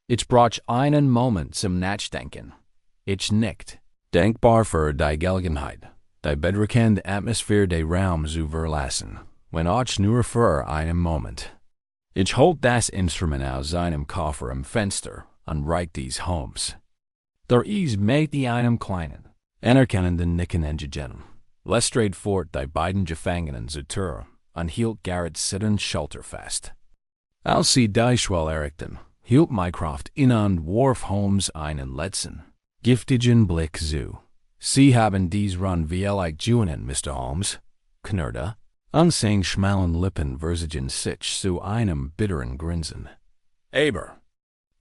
Speaker 1: Ich brauch einen Moment zum Nachdenken. Ich nicht. Denkbar für die Gelegenheit, die bedrückende Atmosphäre des Raums zu verlassen, wenn ich nur für einen Moment. Ich holt das Instrument aus seinem Koffer am Fenster und reich dies Holmes. Der Ease macht die einem kleinen, anerkennenden Nicken entgegen. Lestrade fort die beiden Gefangenen zur Tür und hielt Garrett sitzend schulterfest. Als sie die Schwelle erreichten, hielt Mycroft inne und warf Holmes einen letzten, giftigen Blick zu. Sie haben dies Run vielleich Junen, Mr. Holmes, knurrte, an seinen schmalen Lippen versigen sich zu einem bitteren Grinsen. Aber,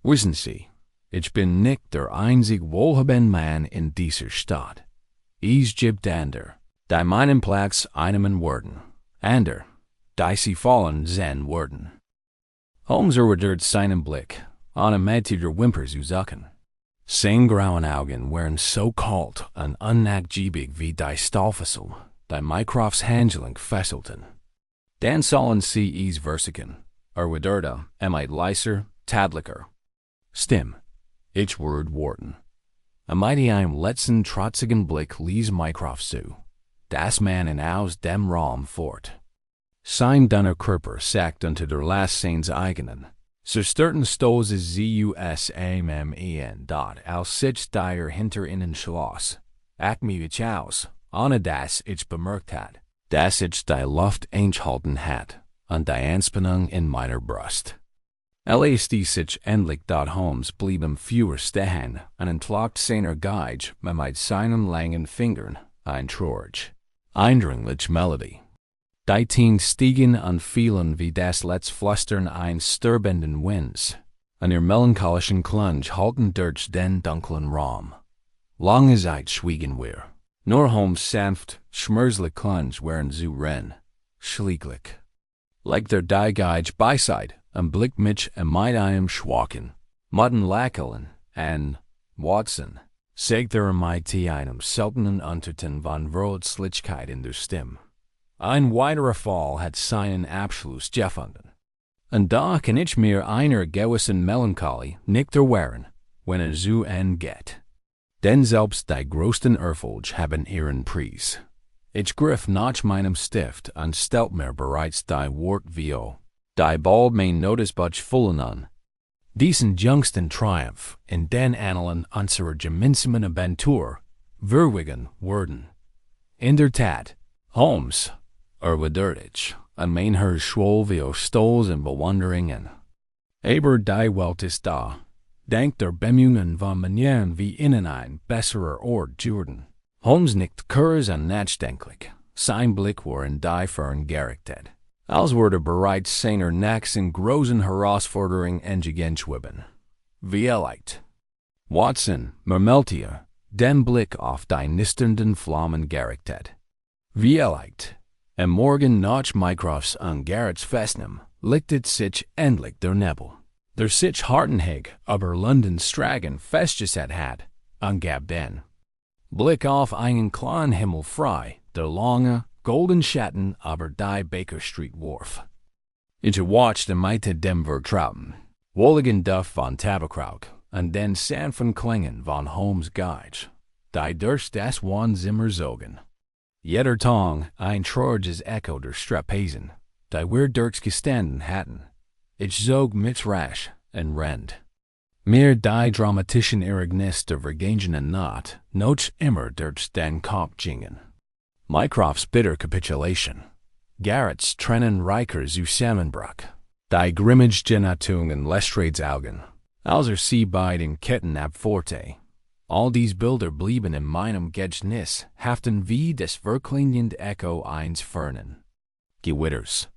Speaker 1: wissen Sie, ich bin nicht der einzig wohlhabende Mann in dieser Stadt. Es gibt andere, die meinen Platz einnehmen würden, andere, die sie fallen sehen würden. Holmes erwidert seinen Blick, ohne mächtiger Wimper zu zucken. Seine grauen Augen waren so kalt und unnachgiebig wie die Stahlfessel, die Mycrofts Handgelenk fesselten. Dann sollen sie es versichern, erwiderte mit leiser, tadlicher Stimme. Ich würde warten. Mit einem letzten trotzigen Blick ließ Mycroft zu. Das Mann aus dem Raum fort. Sein dünner Körper sackt unter der Last seines eigenen. Zerstörten Stolzes ZUSAMMEN dort als sich der hinter ihnen schloss. Mich ich aus, ohne dass ich bemerkt hat, dass ich die Luft eingehalten hat und die Anspannung in meiner Brust. Als die sich endlich dort Holmes blieben fewer stehen und entlockte seiner Geige mit seinen langen Fingern ein Trorch, eindringlich Melodie. Die Teen stiegen und fielen wie das letzte Flüstern eines stirbenden Winds, und ihr melancholischen Klung halten durch den dunklen Raum. Lange Zeit schwiegen wir, nur Holmes' sanft, schmerzliche Klung waren zu ren, schlieglich. Like der die Geige beiseite, und blick mich mit einem schwachen, mutten Lächeln an. Watson, sagt mit einem seltenen Unterton von Verletzlichkeit in der Stimme. Ein weiterer Fall hat seinen Abschluss gefunden. Und da kann ich mir einer gewissen Melancholie nicht erwehren, wenn es zu Ende geht. Denn selbst die größten Erfolge haben ihren Preis. Ich griff nach meinem Stift und stellte mir bereits die Wort Vio, die bald mein Notizbuch füllen an. Diesen jüngsten Triumph in den Annalen unserer gemeinsamen Aventur würdigen würden. In der Tat, Holmes, erwidert ich, und mein Herr schwoll wie aus Stolz und Bewunderungen. Aber die Welt ist da, dank der Bemühungen von Manieren wie Ihnen ein besserer Ort Jordan. Holmes nickt kurz und nachdenklich, sein Blick war in die Fern gerichtet, als würde bereits seiner nächsten großen Herausforderung entgegenschweben. Vielleicht. Watson murmelte, den Blick auf die nisternden Flammen gerichtet. Vielleicht. Am Morgen nach Mycrofts an Garretts Festnahme lichtet sich endlich der Nebel, der sich hartenhäg über Londons Straßen festgesetzt hat, und gab den Blick auf einen klaren Himmel frei, der lange, golden Schatten über die Baker Street warf. Ich watchte mit dem Vertrauten, wohligen Duft von Tabakrauch und den sanften Klängen von Holmes' Geige, die durch das Wohnzimmer zogen. Jeder Tong ein trauriges Echo der Strapazen, die wir durchgestanden hatten. Ich zog mit rasch en rend. Mir die dramatischen Ereignis der vergangenen Nacht noch immer durch den Kopf gingen. Mycroft's bitter capitulation. Garrett's Tränenreicher Zusammenbruch. Die grimmige Genatung in Lestrade's Augen. Als sie beiden Ketten abforte. All dies Bilder blieben in meinem Gedächtnis haften wie des verklingende Echo eines fernen Gewitters.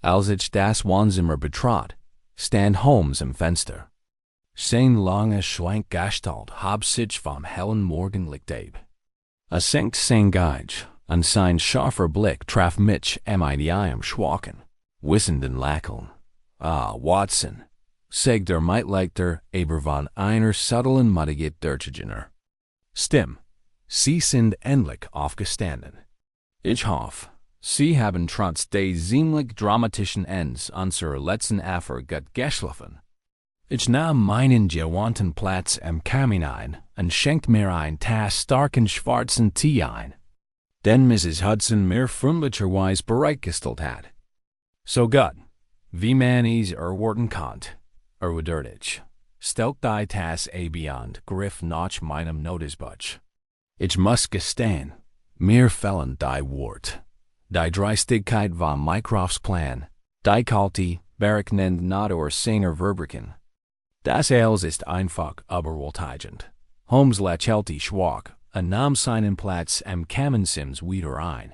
Speaker 1: Als ich das Wohnzimmer betrat, stand Holmes im Fenster. Sein lange schlank Gestalt hab sich vom hellen Morgenlicht ab. Senkt sein Geige, und sein scharfer Blick traf mich mit ihrem schwachen, wissenden Lächeln. Ah, Watson, sagt Mitleichter aber von einer subtlen Müdigkeit durchgegangen. Stim, Sie sind endlich aufgestanden. Ich hoffe, Sie haben trotz des ziemlich dramatischen Ends unserer letzten Affäre gut geschlafen. Ich nahm meinen gewohnten Platz am Kamin ein und schenkte mir ein Tass starken schwarzen Tee ein, den Mrs. Hudson mir freundlicherweise bereitgestellt hat. So gut, wie man es erwarten konnte, erwiderte ich, stellt die Tasse beyond griff nach meinem Notizbuch. Ich muss gestehen, mir fehlen die Worte. Die Dreistigkeit von Mycroft's Plan, die kalte, berechnend not or seiner Verbriken. Das alles ist einfach überwältigend. Holmes lächelte schwach und nahm seinen Platz am Kaminsims wieder ein.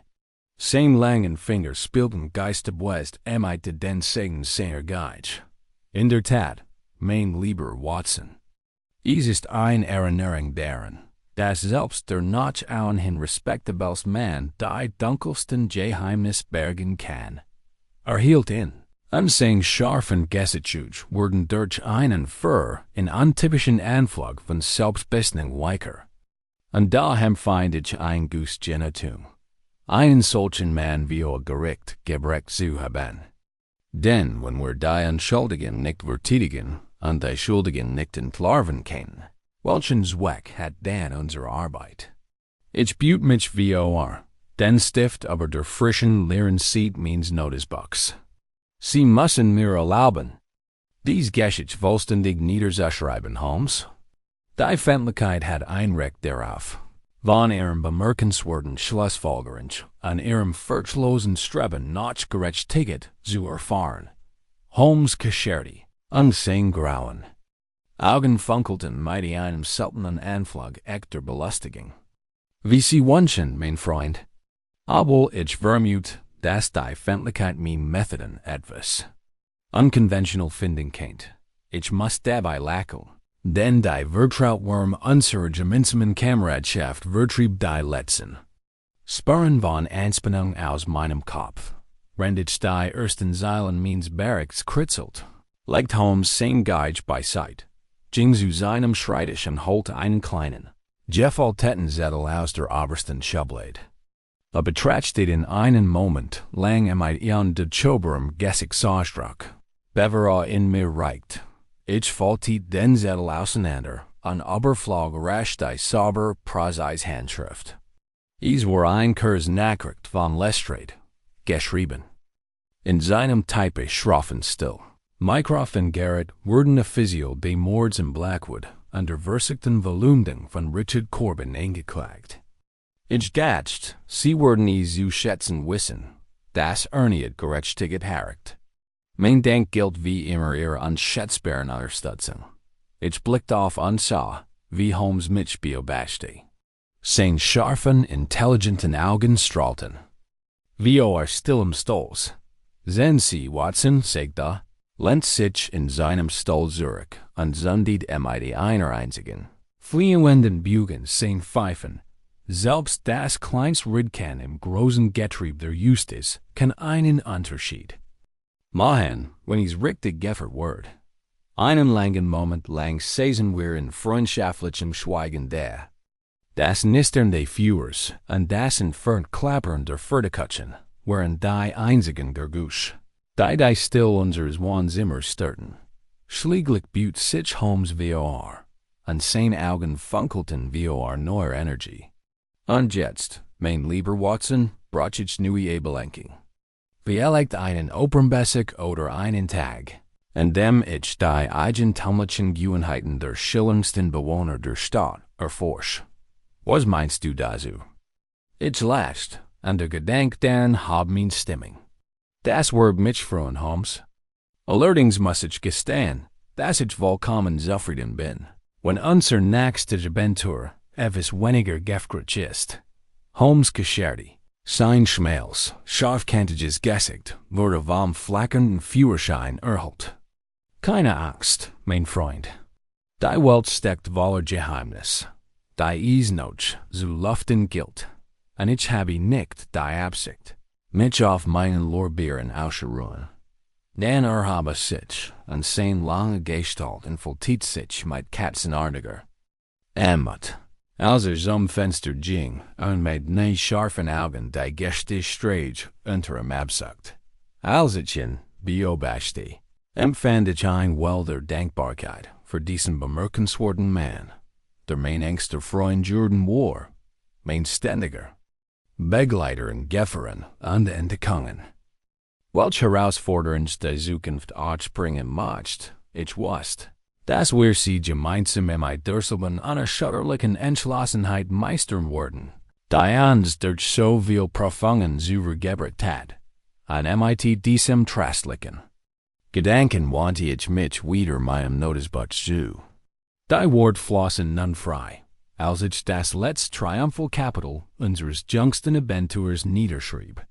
Speaker 1: Sein langen Finger spielten geisteswest mit den Segen seiner Geige. In der Tat, mein lieber Watson. Es ist ein Erinnerung daran, dass selbst der noch ohnehin respektabelste Mann die dunkelsten Geheimnisse bergen kann. Hielt in. Und sein scharfen Gesichtszug wurden durch einen Für in untypischen Anflug von Selbstbestimmung weicher. Und da empfand ich ein Guss Genatung. Einen solchen Mann wie Gericht gebrecht zu haben. Denn wenn wir die Unschuldigen nicht verteidigen und die Schuldigen nicht entlarven können, welchen Zweck hat dann unsere Arbeit? Ich büte mich den Stift aber der frischen leeren Seat meines Notizbuchs. Sie müssen mir erlauben, dies Geschichte vollständig niederzuschreiben, Holmes. Die Öffentlichkeit hat ein Recht darauf, von ihrem bemerkenswerten Schlussfolgerung an ihrem furchtlosen Streben nach Gerechtigkeit zu erfahren. Holmes Geschichte, und sein Grauen. Augen funkelten mit einem seltenen Anflug echter Belustigung. Wie Sie wünschen, mein Freund. Aber ich vermute, dass die Öffentlichkeit mein Methoden etwas unkonventional finden kennt. Ich muss dabei lächeln, denn die Vertrautwurm unserer gemeinsamen Kameradschaft vertrieb die letzten Spuren von Anspannung aus meinem Kopf. Während ich die ersten Zeilen meines Berichts kritzelt, legt Holmes sein Geige beiseite, ging zu seinem Schreibtisch und holte einen kleinen, gefalteten Zettel aus der obersten Schublade. Betrachtete in einen Moment lang mit ihren durchschaubarem Gesichtsausdruck, bevor in mir reicht. Ich faltete den Zettel auseinander und überflog rasch die sauber präzise Handschrift. Es war ein Kursnachricht von Lestrade, geschrieben. In seinem typisch schroffen Stil. Mycroft und Garrett wurden offiziell des Mords in Blackwood unter versiegten Verleumdung von Richard Corbin angeklagt. Ich dachte, Sie würden es zu schätzen wissen, dass Ernie Gerechtigkeit herrscht. Mein Dank gilt wie immer Ihrer unschätzbaren Unterstützung. Ich blickte auf und sah, wie Holmes mich beobachtete. Seine scharfen, intelligenten Augen strahlten. Wie still im Stolz. Sehen Sie, Watson, sagte lehnt sich in seinem Stuhl zurück und zündet mit einer einzigen, fliehenden Bügen sein Pfeifen. Selbst das kleinste Rädchen im großen Getrieb der Justiz kann einen Unterschied machen, wenn es richtig geführt wird. Einen langen Moment lang saßen wir in freundschaftlichem Schweigen da. Das Nistern des Führers und das entfernt Klappern der Pferdekutschen waren die einzigen Geräusche, die still unseres Wohnzimmers störten. Schließlich büht sich Holmes vor, und seine Augen funkelten vor neuer Energie. Und jetzt, mein lieber Watson, brauche ich neue Belenking. Vielleicht einen Opernbessig oder einen Tag. und dem ich die eigentümlichen Gewohnheiten der schillingsten Bewohner der Stadt erforsch. Was meinst du dazu? Ich lacht, an der Gedank dan hab mein Stimming. Das wird mich freuen, Holmes. Allerdings muss ich gestehen, dass ich vollkommen zufrieden bin, wenn unser nächstes Abenteuer etwas weniger gefährlich ist. Holmes Geschichte, sein schmales, scharfkantiges Gesicht wurde vom flackernden Führerschein erhellt. Keine Angst, mein Freund. Die Welt steckt voller Geheimnis. Die ist noch zu luften gilt. Und ich habe nicht die Absicht, mich auf meinen Lorbeeren auszuruhen. Denn habe sich an sein lange Gestalt infiltriert sich mit katzenartiger Anmut. Als zum Fenster ging und mit ne scharfen Augen die Gäste straight unter ihm absucht. Als ich ihn beobachtete, empfand ich ein Well der Dankbarkeit für diesen bemerkenswerten Mann, der mein engster Freund Jordan war, mein ständiger Begleiter in Gefahren und Entdeckungen. Welch Herausforderungen die Zukunft ausbringen möchte, ich wusste, dass wir sie gemeinsam in derselben unerschütterlichen Entschlossenheit meistern würden, die uns durch so viel Prüfungen übergebracht hat, und mit diesem tröstlichen Gedanken wandte ich mich wieder meinem Notizbuch zu. Die Wort flossen nun frei, als ich das letzte triumphal Kapitel unseres jüngsten Abenteuers niederschrieb.